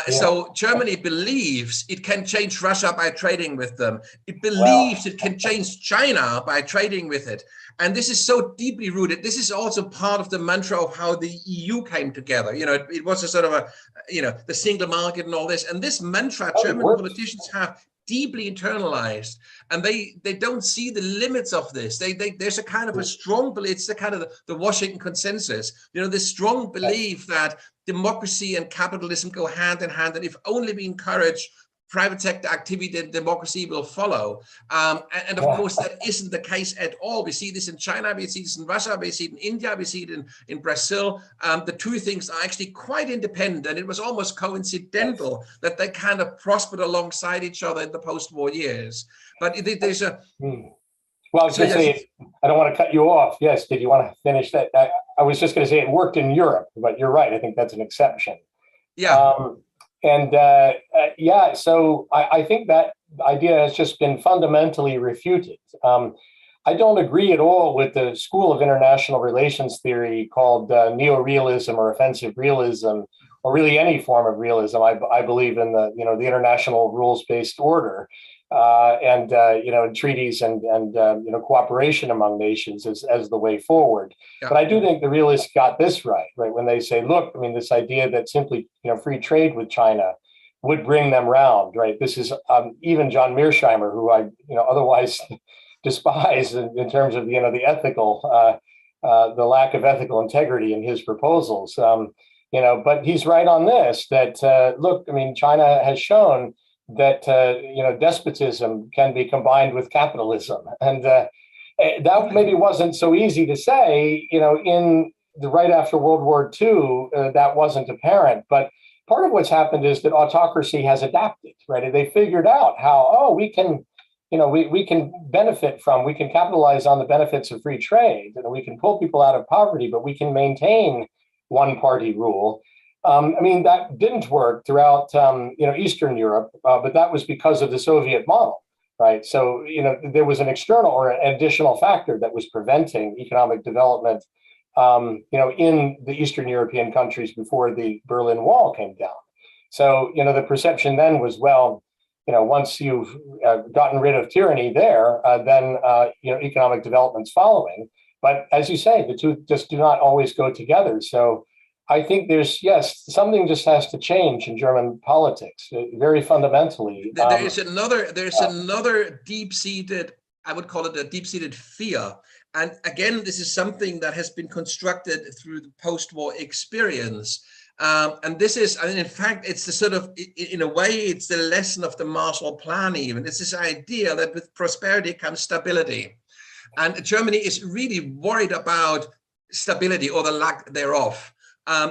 So Germany believes it can change Russia by trading with them. It believes it can change China by trading with it. And this is so deeply rooted. This is also part of the mantra of how the EU came together. It was a sort of the single market and all this. And this mantra German politicians have deeply internalized, and they don't see the limits of this. There's a kind of a strong belief. It's the kind of the Washington consensus. This strong belief that democracy and capitalism go hand in hand, and if only we encourage private sector activity, then democracy will follow. And of course, that isn't the case at all. We see this in China, we see this in Russia, we see it in India, we see it in Brazil. The two things are actually quite independent, and it was almost coincidental that they kind of prospered alongside each other in the post-war years. But there's a... Well, I was going to say, I don't want to cut you off. Yes, did you want to finish that? I was just going to say it worked in Europe, but you're right. I think that's an exception. Yeah. So I think that idea has just been fundamentally refuted. I don't agree at all with the school of international relations theory called neorealism or offensive realism, or really any form of realism. I believe in the international rules-based order and treaties and cooperation among nations as the way forward. Yeah. But I do think the realists got this right when they say, look, I mean, this idea that simply free trade with China would bring them round, right? This is even John Mearsheimer, who I otherwise despise in terms of the ethical, the lack of ethical integrity in his proposals. But he's right on this. That look, I mean, China has shown that despotism can be combined with capitalism, and that maybe wasn't so easy to say. In the right after World War II, that wasn't apparent, but part of what's happened is that autocracy has adapted, right? They figured out how, we can, we can benefit from, we can capitalize on the benefits of free trade, and we can pull people out of poverty, but we can maintain one-party rule. I mean, that didn't work throughout, Eastern Europe, but that was because of the Soviet model, right? So, there was an external or an additional factor that was preventing economic development in the Eastern European countries before the Berlin Wall came down. So, the perception then was, well, once you've gotten rid of tyranny there, then, economic development's following. But as you say, the two just do not always go together. So I think something just has to change in German politics, very fundamentally. There's another deep-seated, I would call it a deep-seated fear. And again, this is something that has been constructed through the post-war experience. And this is, in fact, it's the sort of, in a way, it's the lesson of the Marshall Plan even. It's this idea that with prosperity comes stability. And Germany is really worried about stability or the lack thereof.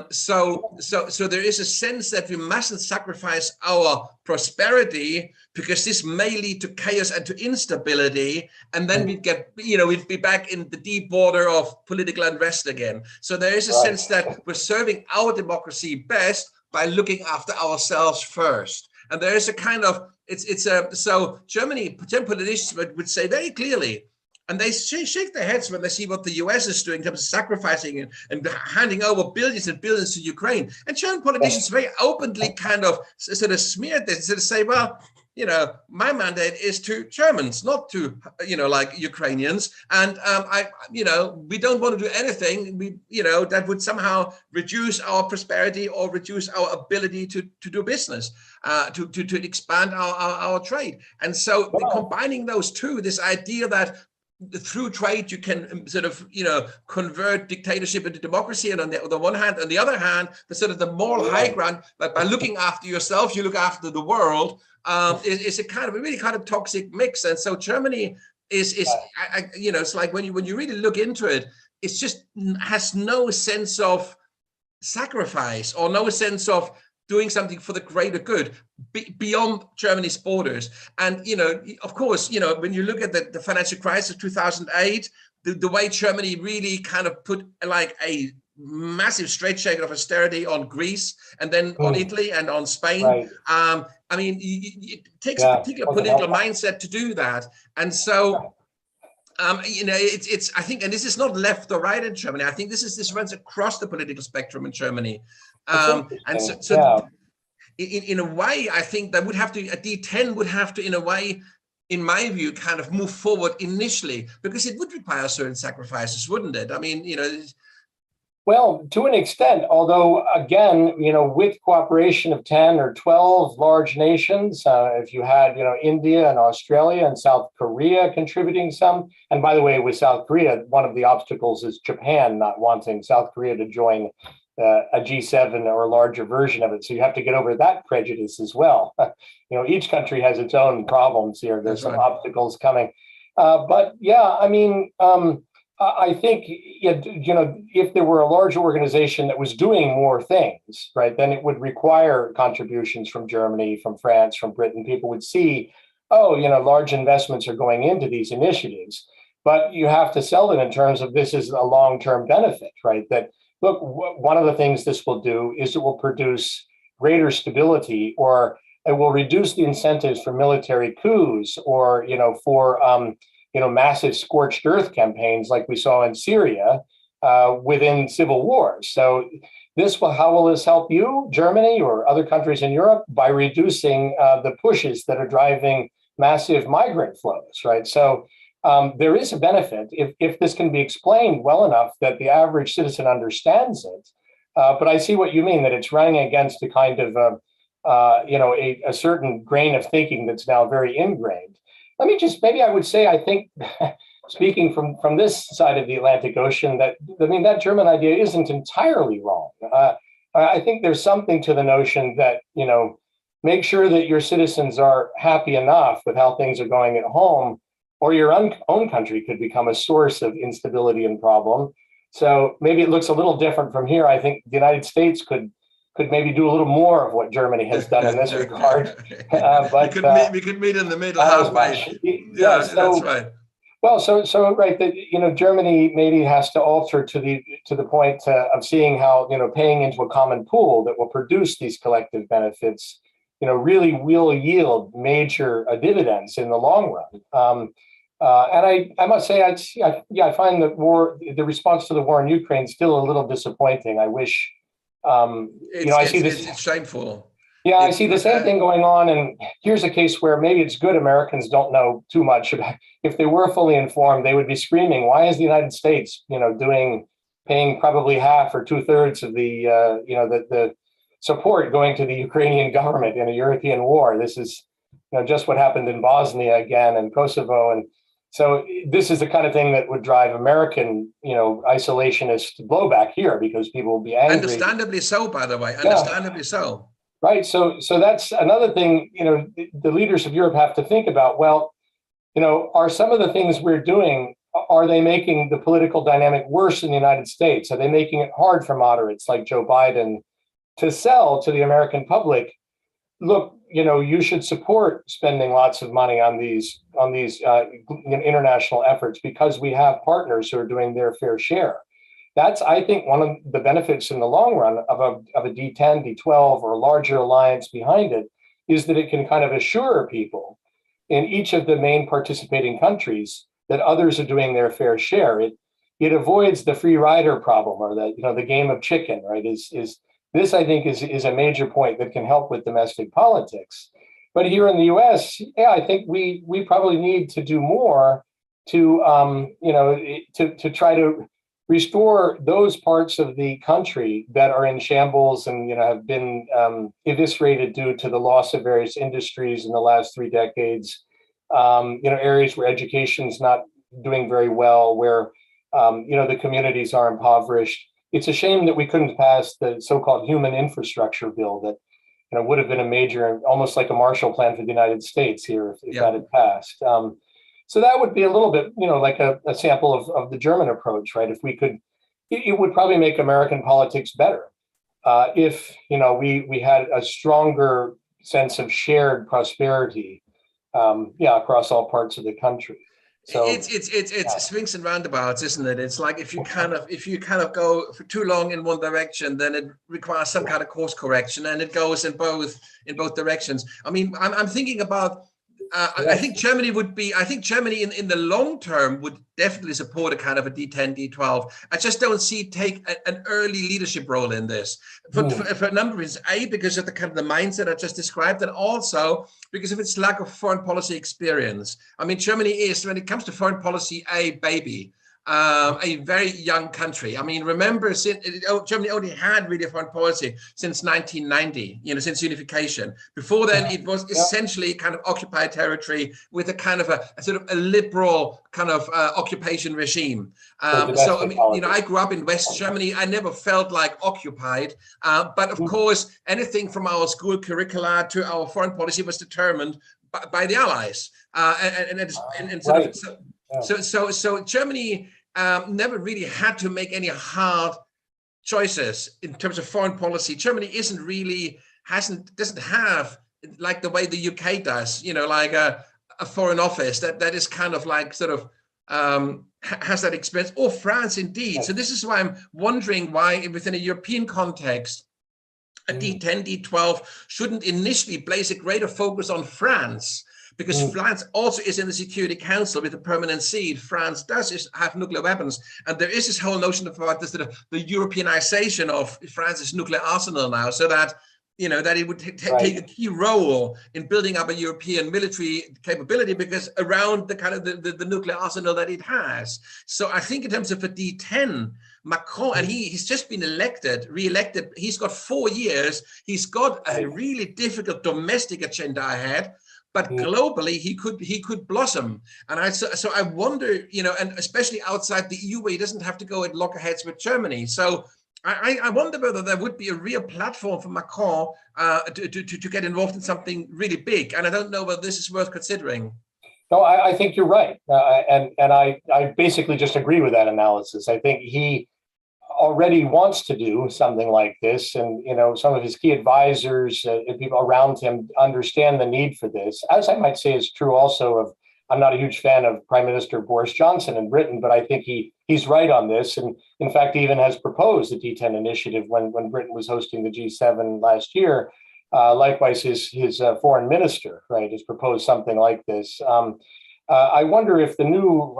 So there is a sense that we mustn't sacrifice our prosperity because this may lead to chaos and to instability, and then we'd be back in the deep water of political unrest again. So there is a sense that we're serving our democracy best by looking after ourselves first. And there is a kind of so Germany, politicians would say very clearly, and they shake their heads when they see what the US is doing in terms of sacrificing and handing over billions and billions to Ukraine. And German politicians very openly kind of sort of smeared this, sort of say, well, my mandate is to Germans, not to, like Ukrainians. And we don't want to do anything, that would somehow reduce our prosperity or reduce our ability to do business, to expand our trade. And so combining those two, this idea that through trade, you can sort of, convert dictatorship into democracy. And on the one hand, on the other hand, the sort of the moral high ground, but by looking after yourself, you look after the world, is a kind of a really kind of toxic mix. And so Germany is it's like when you really look into it, it's just has no sense of sacrifice or no sense of doing something for the greater good beyond Germany's borders. And, of course, when you look at the financial crisis of 2008, the way Germany really kind of put like a massive straitjacket of austerity on Greece and then on Italy and on Spain. Right. I mean, it takes a particular political mindset to do that. And so, it's I think, and this is not left or right in Germany. I think this runs across the political spectrum in Germany. And so in a way, I think that would have to, a D10 would have to, in a way, in my view, kind of move forward initially, because it would require certain sacrifices, wouldn't it? I mean, Well, to an extent, although, again, with cooperation of 10 or 12 large nations, if you had, India and Australia and South Korea contributing some, and by the way, with South Korea, one of the obstacles is Japan not wanting South Korea to join a G7 or a larger version of it. So you have to get over that prejudice as well. Each country has its own problems here. There's some obstacles coming. But yeah, I mean, I think, if there were a large organization that was doing more things, right, then it would require contributions from Germany, from France, from Britain. People would see, large investments are going into these initiatives. But you have to sell them in terms of this is a long-term benefit, right? That, look, one of the things this will do is it will produce greater stability, or it will reduce the incentives for military coups, or, for massive scorched earth campaigns like we saw in Syria within civil wars. So how will this help you, Germany, or other countries in Europe? By reducing the pushes that are driving massive migrant flows, right? So there is a benefit if this can be explained well enough that the average citizen understands it. But I see what you mean, that it's running against a kind of a certain grain of thinking that's now very ingrained. Maybe I would say, I think, speaking from this side of the Atlantic Ocean, that German idea isn't entirely wrong. I think there's something to the notion that, make sure that your citizens are happy enough with how things are going at home, or your own country could become a source of instability and problem. So maybe it looks a little different from here. I think the United States could maybe do a little more of what Germany has done in this regard. But we could meet in the middle halfway. Yeah, that's right. Well, so right, that Germany maybe has to alter to the point of seeing how paying into a common pool that will produce these collective benefits, really will yield major dividends in the long run. And I must say, I find the response to the war in Ukraine still a little disappointing. I wish, I see this. It's shameful. Yeah, I see the same thing going on. And here's a case where maybe it's good Americans don't know too much about. If they were fully informed, they would be screaming, "Why is the United States, paying probably half or 2/3 of the support going to the Ukrainian government in a European war? This is, just what happened in Bosnia again and Kosovo, and so this is the kind of thing that would drive American, isolationist blowback here, because people will be angry. Understandably so, by the way. Understandably so. Right. So that's another thing, the leaders of Europe have to think about. Well, are some of the things we're doing, are they making the political dynamic worse in the United States? Are they making it hard for moderates like Joe Biden to sell to the American public, look, you should support spending lots of money on these international efforts because we have partners who are doing their fair share? That's, I think, one of the benefits in the long run of a D10, D12, or a larger alliance behind it, is that it can kind of assure people in each of the main participating countries that others are doing their fair share. It avoids the free rider problem, or the game of chicken, right? This, I think, is a major point that can help with domestic politics. But here in the U.S., I think we probably need to do more to try to restore those parts of the country that are in shambles and have been eviscerated due to the loss of various industries in the last 3 decades. Areas where education's not doing very well, where the communities are impoverished. It's a shame that we couldn't pass the so-called human infrastructure bill that would have been a major, almost like a Marshall Plan for the United States here if that had passed. So that would be a little bit, like a sample of the German approach, right? If we could, it would probably make American politics better if we had a stronger sense of shared prosperity, across all parts of the country. So it's swings and roundabouts, isn't it? It's like if you kind of go for too long in one direction, then it requires some kind of course correction, and it goes in both directions. I mean, I'm thinking about. I think Germany in the long term would definitely support a kind of a D10, D12. I just don't see take an early leadership role in this for a number of reasons. A, because of the kind of the mindset I just described, and also because of its lack of foreign policy experience. I mean, Germany is, when it comes to foreign policy, a baby. A very young country. I mean, remember, Germany only had really a foreign policy since 1990, since unification. Before then, it was essentially kind of occupied territory with a kind of a sort of a liberal kind of occupation regime. So, I mean, I grew up in West Germany. I never felt like occupied. But of course, anything from our school curricula to our foreign policy was determined by the Allies. So Germany never really had to make any hard choices in terms of foreign policy. Germany doesn't have, like the way the UK does, like a foreign office that is kind of like sort of has that experience, or France indeed. So this is why I'm wondering why within a European context, a D10, D12 shouldn't initially place a greater focus on France, because France also is in the Security Council with a permanent seat. France does have nuclear weapons, and there is this whole notion about this, the Europeanization of France's nuclear arsenal now, so that that it would take a key role in building up a European military capability, because around the kind of the nuclear arsenal that it has. So I think in terms of a D10, Macron, and he's just been re-elected. He's got 4 years. He's got a really difficult domestic agenda ahead, but globally he could blossom. And so I wonder, and especially outside the EU, where he doesn't have to go at loggerheads with Germany. So I wonder whether there would be a real platform for Macron to get involved in something really big. And I don't know whether this is worth considering. No, I think you're right. And I basically just agree with that analysis. I think he already wants to do something like this. And, some of his key advisors and people around him understand the need for this. As I might say is true also of, I'm not a huge fan of Prime Minister Boris Johnson in Britain, but I think he's right on this. And in fact, he even has proposed the D10 initiative when Britain was hosting the G7 last year. Likewise, his foreign minister, has proposed something like this. I wonder if the new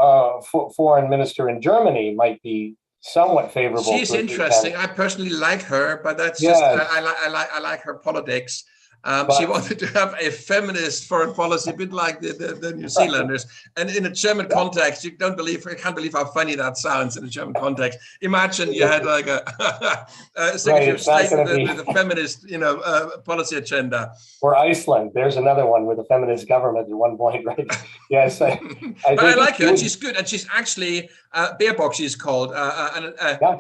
foreign minister in Germany might be somewhat favorable. She's interesting. I personally like her, but that's just, I like her politics. She wanted to have a feminist foreign policy, a bit like the New Zealanders. And in a German context, you can't believe how funny that sounds in a German context. Imagine you had like a Secretary of State with a feminist, policy agenda. Or Iceland. There's another one with a feminist government at one point, right? Yes. But I like her, and she's good. And she's actually, Baerbock, she's called. I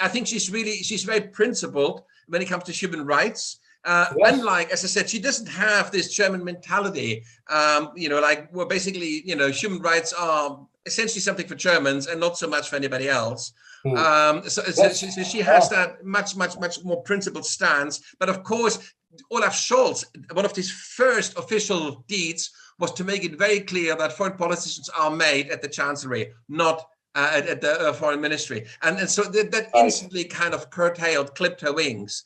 think she's very principled when it comes to human rights. Unlike, as I said, she doesn't have this German mentality, where basically, human rights are essentially something for Germans and not so much for anybody else. So she has that much more principled stance. But of course, Olaf Scholz, one of his first official deeds was to make it very clear that foreign policy decisions are made at the Chancellery, not at the foreign ministry, and so that instantly kind of clipped her wings.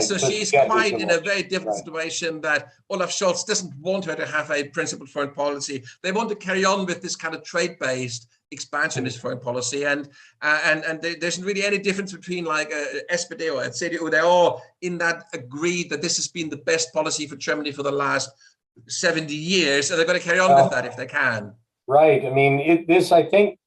So she's quite in a very different situation, that Olaf Scholz doesn't want her to have a principled foreign policy. They want to carry on with this kind of trade-based expansionist foreign policy, and there isn't really any difference between like SPD or CDU. They're all in that agreed that this has been the best policy for Germany for the last 70 years, and they're going to carry on with that if they can. Right. I mean, I think,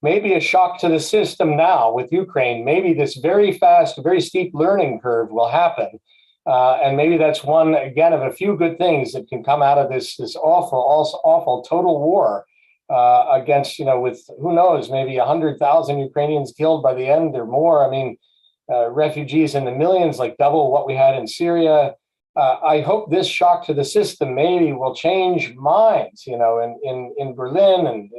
maybe a shock to the system now with Ukraine. Maybe this very fast, very steep learning curve will happen. And maybe that's one, again, of a few good things that can come out of this awful total war against, with, who knows, maybe 100,000 Ukrainians killed by the end or more. I mean, refugees in the millions, like double what we had in Syria. I hope this shock to the system maybe will change minds, in Berlin and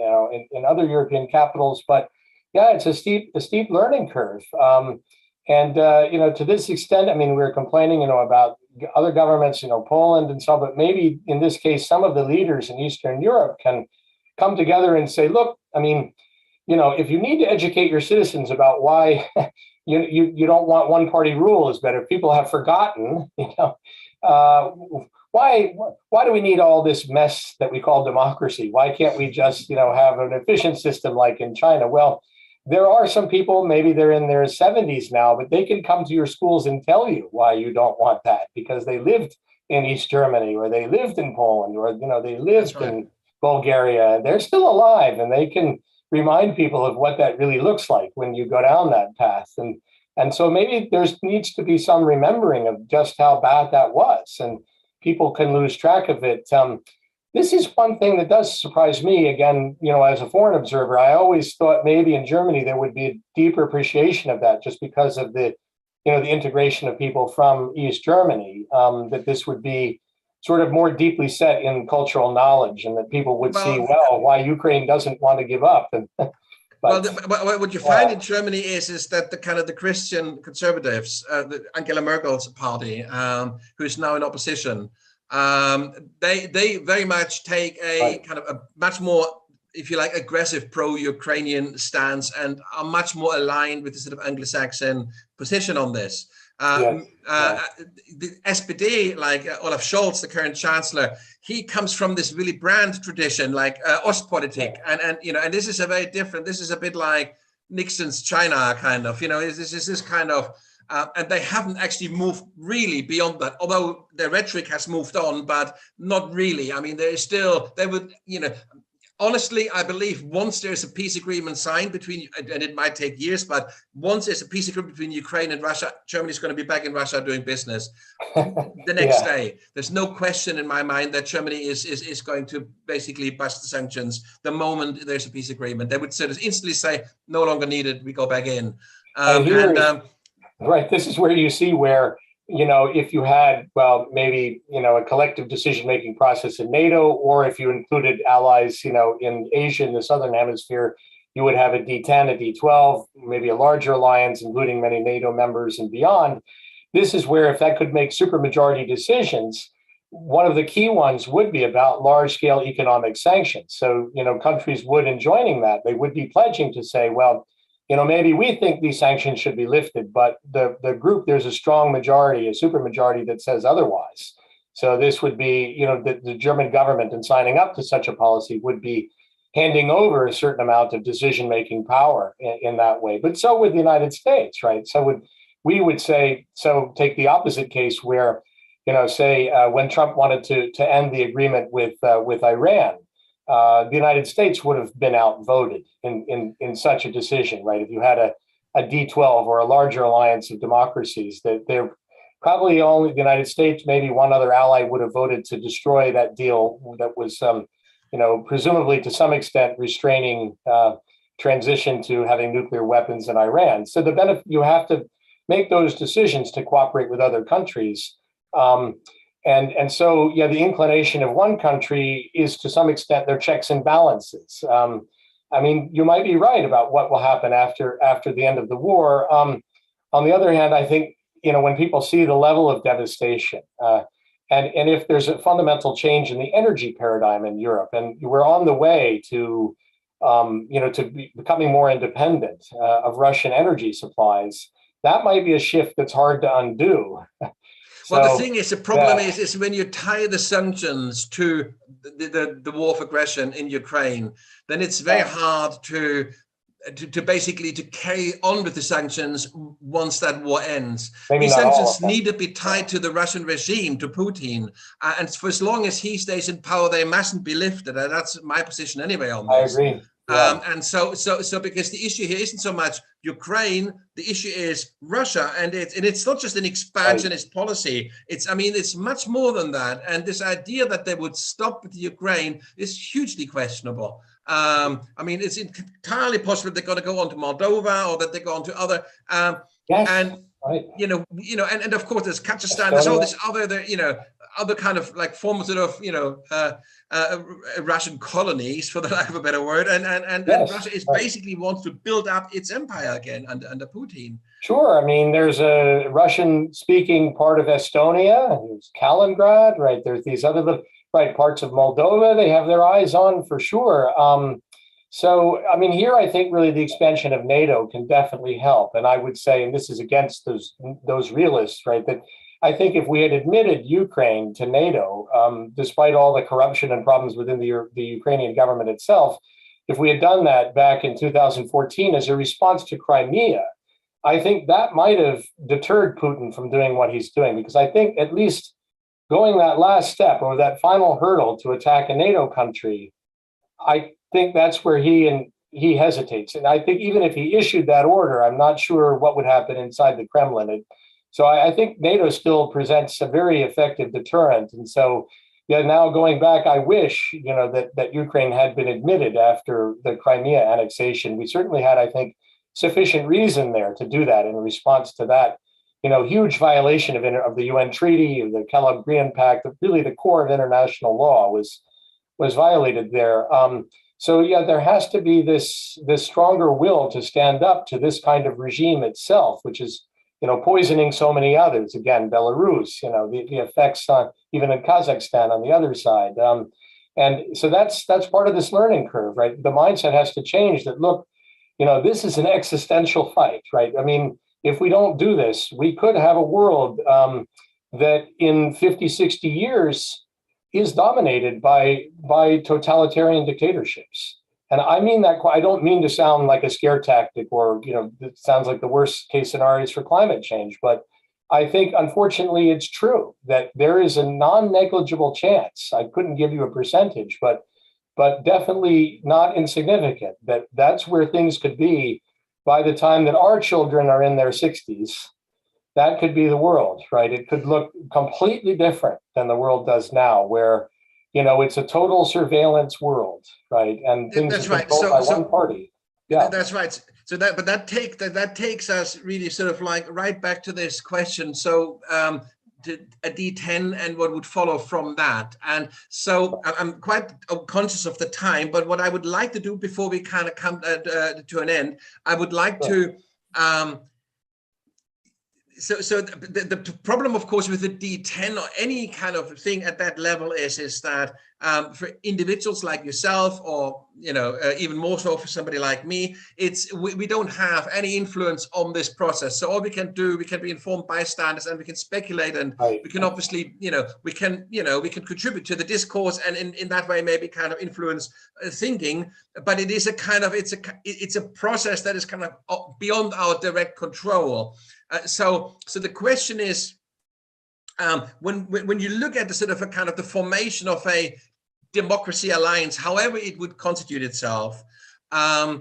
in other European capitals. But yeah, it's a steep learning curve. To this extent, I mean, we're complaining, about other governments, Poland and so, but maybe in this case, some of the leaders in Eastern Europe can come together and say, look, I mean, if you need to educate your citizens about why you don't want one party rule is better. People have forgotten, why do we need all this mess that we call democracy? Why can't we just, have an efficient system like in China? Well, there are some people, maybe they're in their 70s now, but they can come to your schools and tell you why you don't want that, because they lived in East Germany, or they lived in Poland, or, they lived in Bulgaria. They're still alive, and they can remind people of what that really looks like when you go down that path. And so maybe there needs to be some remembering of just how bad that was, and people can lose track of it. This is one thing that does surprise me. Again, as a foreign observer, I always thought maybe in Germany there would be a deeper appreciation of that, just because of the integration of people from East Germany, that this would be sort of more deeply set in cultural knowledge, and that people would see, why Ukraine doesn't want to give up. What you find in Germany is that the Christian conservatives, Angela Merkel's party, who is now in opposition, they very much take a kind of a much more if you like, aggressive pro-Ukrainian stance and are much more aligned with the sort of Anglo-Saxon position on this. The SPD, like Olaf Scholz, the current chancellor, he comes from this really brand tradition, like Ostpolitik, and you know, and this is a very different. This is a bit like Nixon's China, kind of. You know, this is this kind of. And they haven't actually moved really beyond that, although their rhetoric has moved on, but not really. I mean, they would, you know, honestly, I believe once there's a peace agreement signed between, and it might take years, but once there's a peace agreement between Ukraine and Russia, Germany's going to be back in Russia doing business the next day. There's no question in my mind that Germany is going to basically bust the sanctions the moment there's a peace agreement. They would sort of instantly say, no longer needed, we go back in. Right. This is where you see where, you know, if you had, well, maybe, you know, a collective decision-making process in NATO, or if you included allies, you know, in Asia, in the Southern Hemisphere, you would have a D10, a D12, maybe a larger alliance, including many NATO members and beyond. This is where, if that could make supermajority decisions, one of the key ones would be about large-scale economic sanctions. So, you know, countries would, in joining that, they would be pledging to say, well, you know, maybe we think these sanctions should be lifted, but the group, there's a strong majority, a supermajority that says otherwise. So this would be, you know, the German government, in signing up to such a policy, would be handing over a certain amount of decision-making power in that way. But so would the United States, right? So we would say, so take the opposite case where, you know, say when Trump wanted to end the agreement with Iran, the United States would have been outvoted in such a decision, right? If you had a D12 or a larger alliance of democracies, that they're probably only the United States, maybe one other ally would have voted to destroy that deal that was, you know, presumably to some extent restraining transition to having nuclear weapons in Iran. So the benefit, you have to make those decisions to cooperate with other countries. And so, yeah, the inclination of one country is to some extent their checks and balances. I mean, you might be right about what will happen after the end of the war. On the other hand, I think, you know, when people see the level of devastation, and if there's a fundamental change in the energy paradigm in Europe, and we're on the way to, you know, to becoming more independent of Russian energy supplies, that might be a shift that's hard to undo. Well, the thing is, the problem is when you tie the sanctions to the war of aggression in Ukraine, then it's very hard to basically to carry on with the sanctions once that war ends. These sanctions need to be tied to the Russian regime, to Putin, and for as long as he stays in power, they mustn't be lifted. That's my position anyway on this. I agree. And so because the issue here isn't so much Ukraine, the issue is Russia, and it's not just an expansionist policy. It's much more than that. And this idea that they would stop with Ukraine is hugely questionable. It's entirely possible they're going to go on to Moldova, or that they go on to other. And of course there's Kazakhstan. There's all this other kind of like forms of Russian colonies, for the lack of a better word, and Russia is basically wants to build up its empire again under Putin. Sure, I mean, there's a Russian-speaking part of Estonia, there's Kaliningrad, right? There's these other parts of Moldova they have their eyes on for sure. So, I mean, here I think really the expansion of NATO can definitely help, and I would say, and this is against those realists, right, that I think if we had admitted Ukraine to NATO, despite all the corruption and problems within the Ukrainian government itself, if we had done that back in 2014 as a response to Crimea, I think that might have deterred Putin from doing what he's doing, because I think at least going that last step or that final hurdle to attack a NATO country, I think that's where he hesitates. And I think even if he issued that order, I'm not sure what would happen inside the Kremlin. So I think NATO still presents a very effective deterrent. And so, now going back, I wish, that Ukraine had been admitted after the Crimea annexation. We certainly had, I think, sufficient reason there to do that in response to that, huge violation of the UN treaty, of the Kellogg-Briand Pact, really the core of international law was violated there. There has to be this stronger will to stand up to this kind of regime itself, which is, poisoning so many others. Again, Belarus, the effects on even in Kazakhstan on the other side. And so that's part of this learning curve, right? The mindset has to change that, look, this is an existential fight, right? I mean, if we don't do this, we could have a world that in 50, 60 years is dominated by totalitarian dictatorships. And I mean that, I don't mean to sound like a scare tactic or, it sounds like the worst case scenarios for climate change, but I think, unfortunately, it's true that there is a non-negligible chance. I couldn't give you a percentage, but definitely not insignificant, that's where things could be by the time that our children are in their 60s. That could be the world, right? It could look completely different than the world does now, where, it's a total surveillance world, right? And things that's are right. controlled by one party. Yeah, that's right. So that takes us really sort of like right back to this question. So a D10 and what would follow from that. And so I'm quite conscious of the time, but what I would like to do before we kind of come to an end, I would like to. So the problem, of course, with the D10 or any kind of thing at that level is that for individuals like yourself, or even more so for somebody like me, we don't have any influence on this process. So all we can do, we can be informed bystanders, and we can speculate, and we can obviously we can contribute to the discourse, and in that way maybe kind of influence thinking. But it is a kind of it's a process that is kind of beyond our direct control. So the question is, when you look at the sort of a kind of the formation of a democracy alliance, however it would constitute itself, a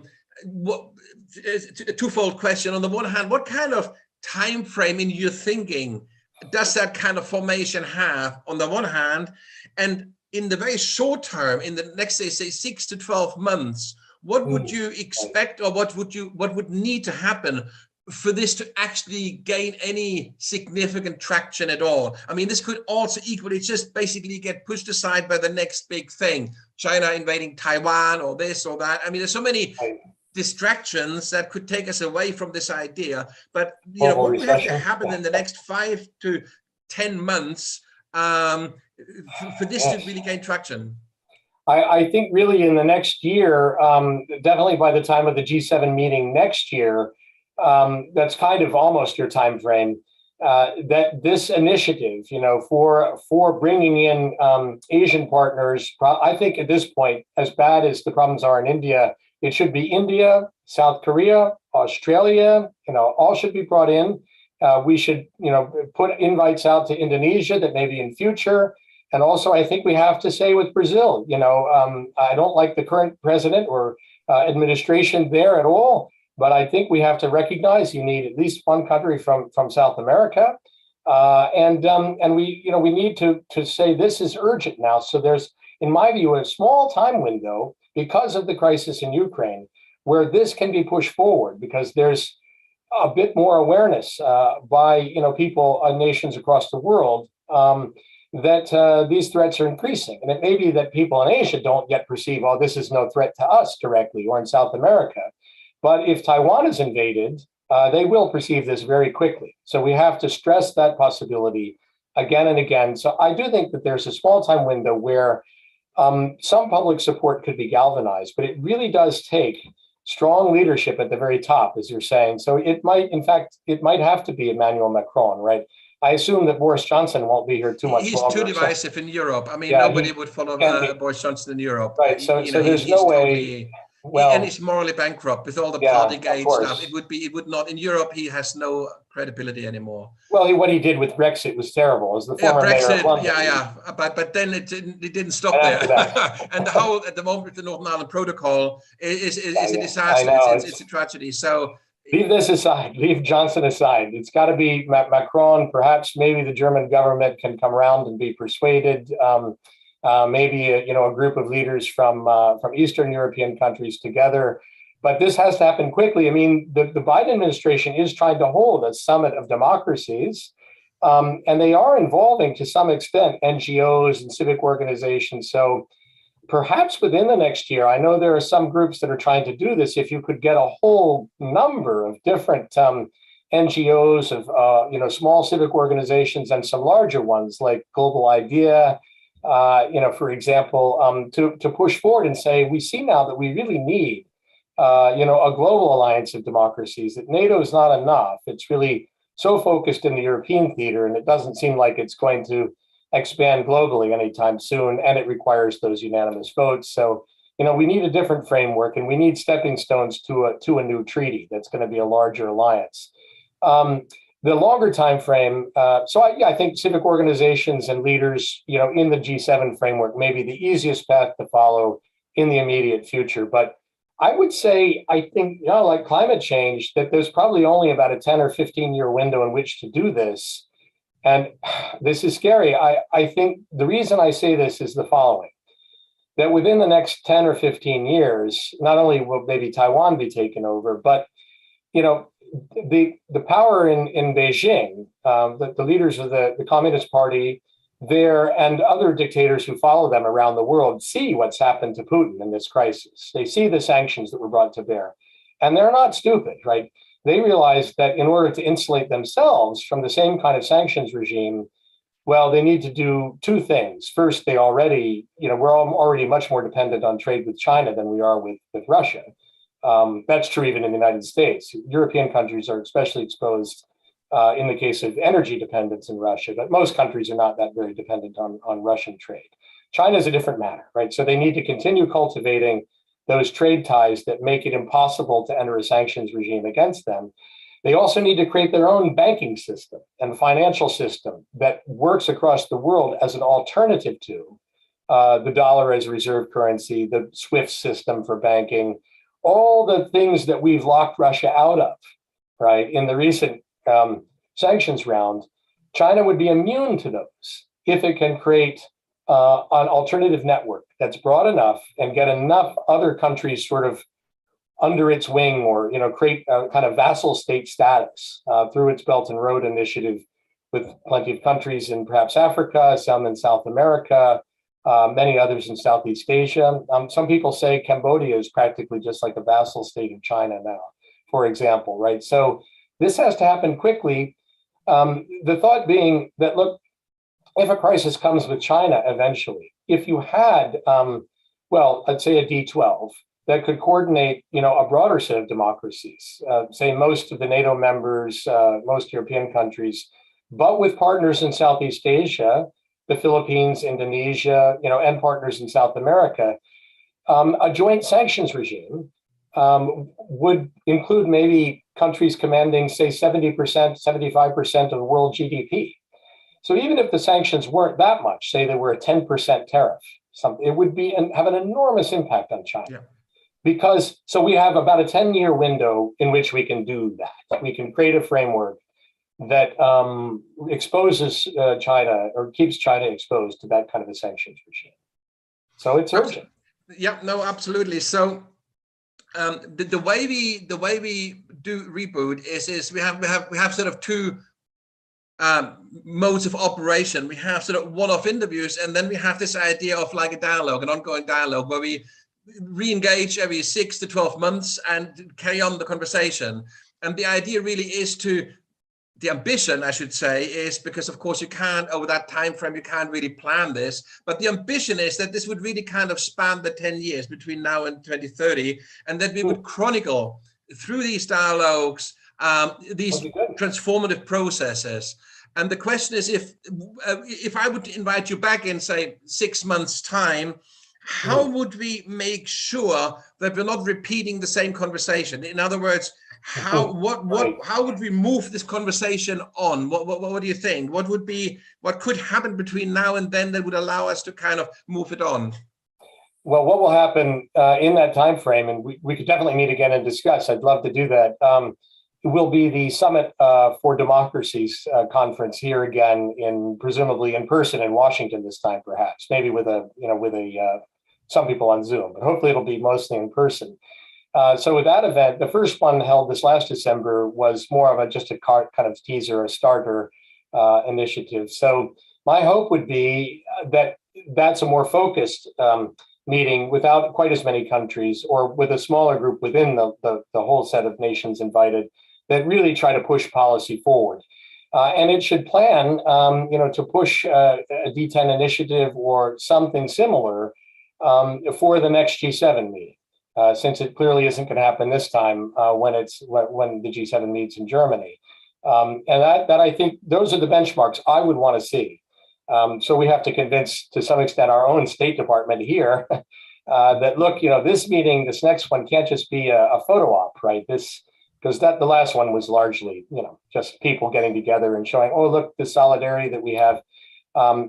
twofold question. On the one hand, what kind of time frame in your thinking does that kind of formation have, on the one hand, and in the very short term, in the next say 6 to 12 months, what would you expect, or what would need to happen for this to actually gain any significant traction at all? I mean, this could also equally just basically get pushed aside by the next big thing, China invading Taiwan or this or that. I mean, there's so many distractions that could take us away from this idea. But what would have to happen in the next 5 to 10 months for this to really gain traction? I think really in the next year, definitely by the time of the G7 meeting next year, that's kind of almost your time frame, that this initiative, for bringing in Asian partners, I think at this point, as bad as the problems are in India, it should be India, South Korea, Australia, all should be brought in. We should, put invites out to Indonesia that maybe in future. And also, I think we have to say with Brazil, I don't like the current president or administration there at all. But I think we have to recognize you need at least one country from South America, and we need to say this is urgent now. So there's, in my view, a small time window because of the crisis in Ukraine where this can be pushed forward, because there's a bit more awareness by people, nations across the world, that these threats are increasing. And it may be that people in Asia don't yet perceive, oh, this is no threat to us directly, or in South America. But if Taiwan is invaded, they will perceive this very quickly. So we have to stress that possibility again and again. So I do think that there's a small time window where some public support could be galvanized, but it really does take strong leadership at the very top, as you're saying. So it might have to be Emmanuel Macron, right? I assume that Boris Johnson won't be here too much longer. He's too divisive in Europe. I mean, nobody would follow Boris Johnson in Europe. Right. So there's no way. And he's morally bankrupt with all the Partygate stuff. It would not, in Europe, he has no credibility anymore. Well, what he did with Brexit was terrible. As the former Brexit, mayor of London. But then it didn't stop there. And the whole, at the moment, the Northern Ireland Protocol is a disaster. It's a tragedy. So leave this aside. Leave Johnson aside. It's got to be Macron. Perhaps maybe the German government can come around and be persuaded. Maybe a group of leaders from Eastern European countries together, but this has to happen quickly. I mean, the Biden administration is trying to hold a summit of democracies, and they are involving to some extent NGOs and civic organizations. So perhaps within the next year, I know there are some groups that are trying to do this. If you could get a whole number of different NGOs of small civic organizations and some larger ones like Global Idea, For example, to push forward and say, we see now that we really need, a global alliance of democracies, that NATO is not enough. It's really so focused in the European theater, and it doesn't seem like it's going to expand globally anytime soon, and it requires those unanimous votes. So, we need a different framework, and we need stepping stones to a new treaty that's going to be a larger alliance. The longer time frame, I think civic organizations and leaders, in the G7 framework may be the easiest path to follow in the immediate future. But I would say, I think, like climate change, that there's probably only about a 10 or 15-year window in which to do this. And this is scary. I think the reason I say this is the following, that within the next 10 or 15 years, not only will maybe Taiwan be taken over, but, the power in Beijing, the leaders of the Communist Party there and other dictators who follow them around the world see what's happened to Putin in this crisis. They see the sanctions that were brought to bear, and they're not stupid, right? They realize that in order to insulate themselves from the same kind of sanctions regime, well, they need to do two things. First, we're already much more dependent on trade with China than we are with Russia. That's true even in the United States. European countries are especially exposed in the case of energy dependence in Russia, but most countries are not that very dependent on Russian trade. China is a different matter, right? So they need to continue cultivating those trade ties that make it impossible to enter a sanctions regime against them. They also need to create their own banking system and financial system that works across the world as an alternative to the dollar as a reserve currency, the SWIFT system for banking, all the things that we've locked Russia out of, right? In the recent sanctions round, China would be immune to those if it can create an alternative network that's broad enough and get enough other countries sort of under its wing, or create a kind of vassal state status through its Belt and Road Initiative, with plenty of countries in perhaps Africa, some in South America, many others in Southeast Asia. Some people say Cambodia is practically just like a vassal state of China now, for example, right? So this has to happen quickly. The thought being that, look, if a crisis comes with China eventually, if you had, let's say a D12 that could coordinate, a broader set of democracies, say most of the NATO members, most European countries, but with partners in Southeast Asia, the Philippines, Indonesia, and partners in South America, a joint sanctions regime would include maybe countries commanding, say, 70%, 75% of the world GDP. So even if the sanctions weren't that much, say they were a 10% tariff, it would have an enormous impact on China. Yeah. Because we have about a 10-year window in which we can do that. We can create a framework that exposes China, or keeps China exposed to that kind of a sanctions regime. So it's urgent. Yeah, no, absolutely. So the way we do Reboot is we have sort of two modes of operation. We have sort of one-off interviews, and then we have this idea of like a dialogue, an ongoing dialogue, where we re-engage every 6 to 12 months and carry on the conversation. And the idea really is the ambition, I should say, is, because of course you can't, over that time frame, you can't really plan this, but the ambition is that this would really kind of span the 10 years between now and 2030, and that we would chronicle through these dialogues these transformative processes. And the question is, if I would invite you back in, say, 6 months' time, how would we make sure that we're not repeating the same conversation? In other words, how would we move this conversation on? What do you think? What could happen between now and then that would allow us to kind of move it on? Well, what will happen in that time frame, and we could definitely meet again and discuss. I'd love to do that. Will be the Summit for Democracies conference here again, presumably in person in Washington this time, perhaps maybe with some people on Zoom, but hopefully it'll be mostly in person. So with that event, the first one held this last December was more of just a kind of teaser, a starter initiative. So my hope would be that that's a more focused meeting without quite as many countries, or with a smaller group within the whole set of nations invited, that really try to push policy forward. And it should plan, to push a D10 initiative or something similar for the next G7 meeting, since it clearly isn't going to happen this time when the G7 meets in Germany. And that I think those are the benchmarks I would want to see. So we have to convince, to some extent, our own State Department here that, look, this meeting, this next one can't just be a photo op, right? Because the last one was largely, just people getting together and showing, oh, look, the solidarity that we have.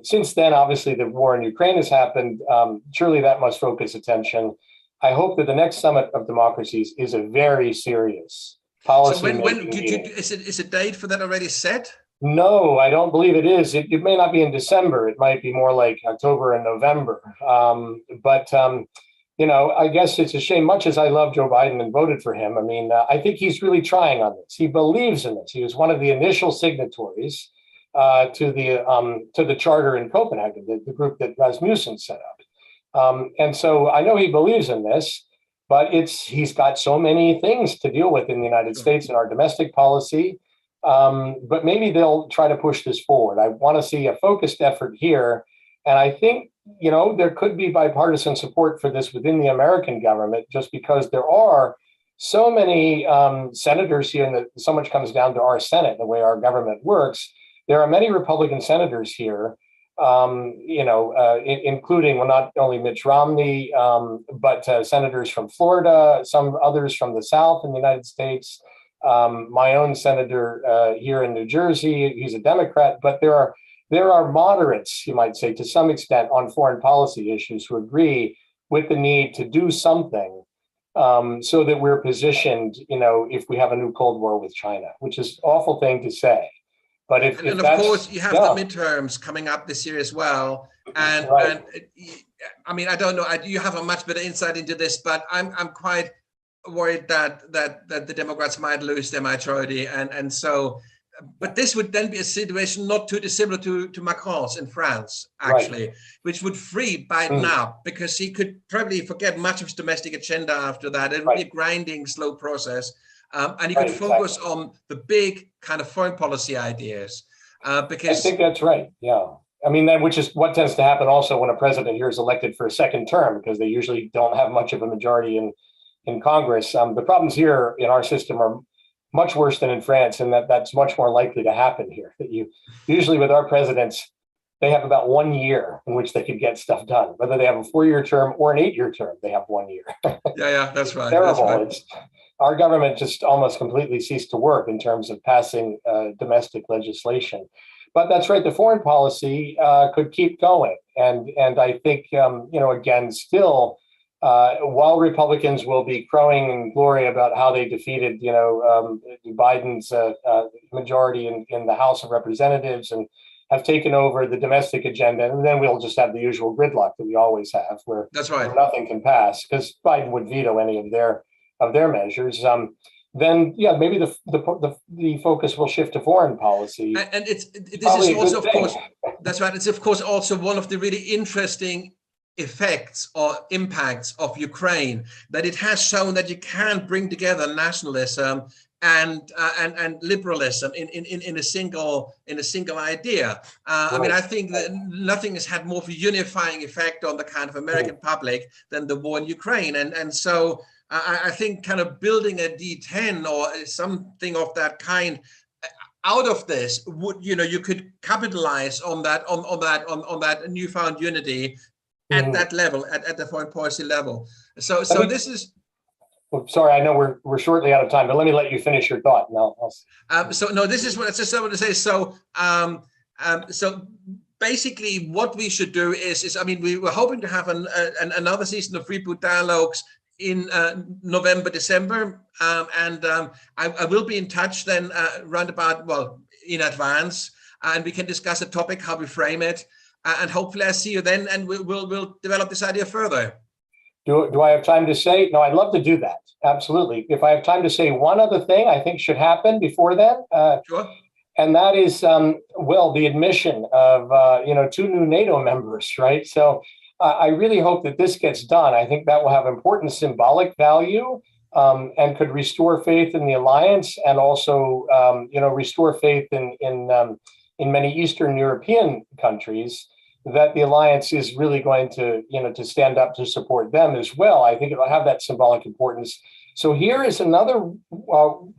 Since then, obviously, the war in Ukraine has happened. Surely that must focus attention. I hope that the next summit of democracies is a very serious policy. So is a date for that already set? No, I don't believe it is. It may not be in December. It might be more like October and November. I guess it's a shame. Much as I love Joe Biden and voted for him, I think he's really trying on this. He believes in this. He was one of the initial signatories to the charter in Copenhagen, the group that Rasmussen set up. And so I know he believes in this, but he's got so many things to deal with in the United States and our domestic policy. But maybe they'll try to push this forward. I want to see a focused effort here. And I think, there could be bipartisan support for this within the American government, just because there are so many senators here, and that so much comes down to our Senate, the way our government works. There are many Republican senators here, including, well, not only Mitch Romney, but senators from Florida, some others from the South in the United States. My own senator here in New Jersey, he's a Democrat, but there are moderates, you might say, to some extent on foreign policy issues who agree with the need to do something so that we're positioned, if we have a new Cold War with China, which is an awful thing to say. But of course, you have the midterms coming up this year as well. And, right. And I don't know, you have a much better insight into this, but I'm quite worried that the Democrats might lose their majority, and so, but this would then be a situation not too dissimilar to Macron's in France, actually, right, which would free Biden up, because he could probably forget much of his domestic agenda after that. It would be a grinding, slow process, and he could focus on the big kind of foreign policy ideas. Because I think that's right. Yeah. Which is what tends to happen also when a president here is elected for a second term, because they usually don't have much of a majority in Congress. The problems here in our system are much worse than in France, and that's much more likely to happen here. That usually with our presidents, they have about 1 year in which they could get stuff done. Whether they have a 4-year term or an 8-year term, they have 1 year. Yeah, that's right. Terrible. That's right. Our government just almost completely ceased to work in terms of passing domestic legislation. But that's right. The foreign policy could keep going, and I think again, still. While Republicans will be crowing in glory about how they defeated, Biden's majority in the House of Representatives and have taken over the domestic agenda, and then we'll just have the usual gridlock that we always have, where that's right, nothing can pass because Biden would veto any of their measures. Then maybe the focus will shift to foreign policy, and this is also, of course, that's right. It's of course also one of the really interesting effects or impacts of Ukraine, that it has shown that you can bring together nationalism and liberalism in a single idea. Right. I think that nothing has had more of a unifying effect on the kind of American public than the war in Ukraine, and so I think kind of building a D10 or something of that kind out of this would, you could capitalize on that newfound unity at that level, at the foreign policy level. So this is. Sorry, I know we're shortly out of time, but let me let you finish your thought. This is what I just wanted to say. So basically, what we should do is we were hoping to have another season of Reboot Dialogues in November, December, and I will be in touch then in advance, and we can discuss the topic, how we frame it. And hopefully I see you then, and we'll develop this idea further. Do I have time to say? No, I'd love to do that. Absolutely. If I have time to say one other thing I think should happen before then. Sure. And that is, the admission of, 2 new NATO members, right? So I really hope that this gets done. I think that will have important symbolic value and could restore faith in the alliance, and also, restore faith in many Eastern European countries, that the alliance is really going to, to stand up to support them as well. I think it'll have that symbolic importance. So here is another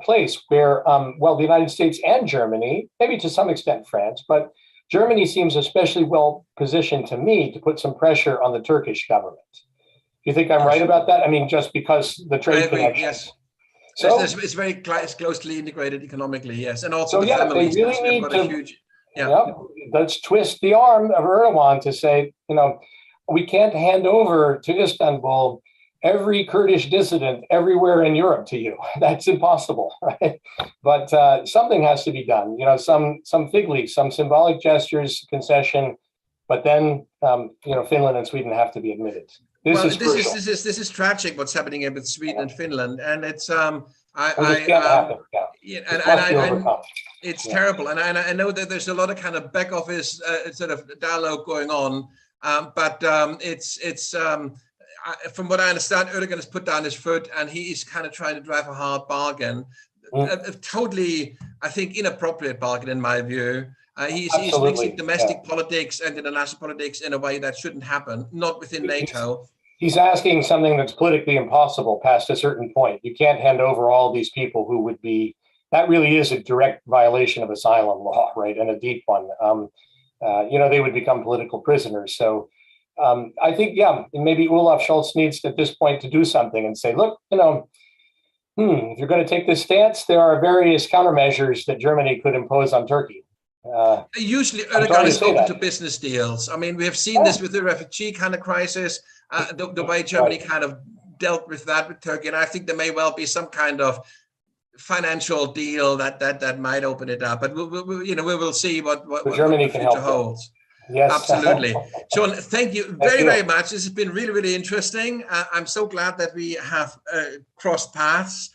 place where, the United States and Germany, maybe to some extent France, but Germany seems especially well positioned to me to put some pressure on the Turkish government. Do you think I'm right about that? I mean, just because the trade connections. Yes. So it's very it's closely integrated economically, yes, and also the families. They really need to. Huge, let's twist the arm of Erdogan to say, we can't hand over to Istanbul every Kurdish dissident everywhere in Europe to you. That's impossible, right? But something has to be done. Some fig leaves, some symbolic gestures, concession, but then Finland and Sweden have to be admitted. This is tragic what's happening with Sweden and Finland, and it's it's terrible, and I know that there's a lot of kind of back office sort of dialogue going on, but it's from what I understand, Erdogan has put down his foot, and he is kind of trying to drive a hard bargain, a totally, I think, inappropriate bargain in my view. He's mixing domestic politics and international politics in a way that shouldn't happen, not within NATO. He's asking something that's politically impossible past a certain point. You can't hand over all these people who would be, that really is a direct violation of asylum law, right? And a deep one. They would become political prisoners. So I think, maybe Olaf Scholz needs at this point to do something and say, look, if you're going to take this stance, there are various countermeasures that Germany could impose on Turkey. Usually Erdogan is open to business deals. I mean, we have seen this with the refugee kind of crisis, the way Germany kind of dealt with that with Turkey. And I think there may well be some kind of financial deal that might open it up. But we will see what Germany the future holds. Yes, absolutely. John, thank you very much. This has been really, really interesting. I'm so glad that we have crossed paths.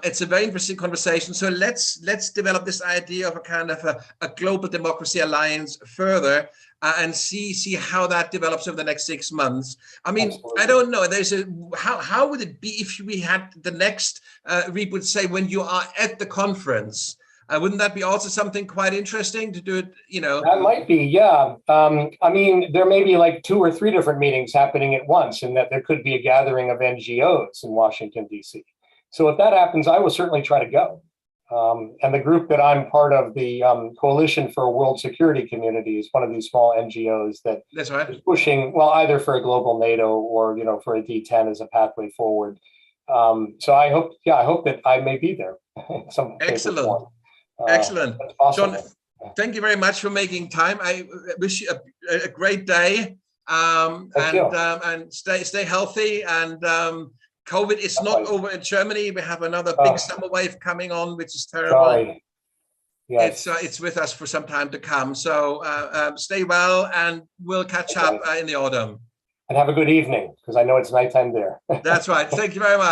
It's a very interesting conversation. So let's develop this idea of a kind of a global democracy alliance further and see how that develops over the next 6 months. I mean, absolutely. I don't know. How would it be if we had the next Reboot, say, when you are at the conference? Wouldn't that be also something quite interesting to do it, That might be, yeah. I mean, there may be like 2 or 3 different meetings happening at once, and that there could be a gathering of NGOs in Washington, D.C. So if that happens, I will certainly try to go. And the group that I'm part of, the Coalition for a World Security Community, is one of these small NGOs that's right. is pushing, either for a global NATO or, for a D10 as a pathway forward. So I hope that I may be there. Excellent. Excellent. John, thank you very much for making time. I wish you a great day, and stay healthy. And COVID is not over in Germany. We have another big summer wave coming on, which is terrible. Sorry. Yes. It's with us for some time to come. So stay well, and we'll catch up in the autumn. And have a good evening, because I know it's nighttime there. That's right. Thank you very much.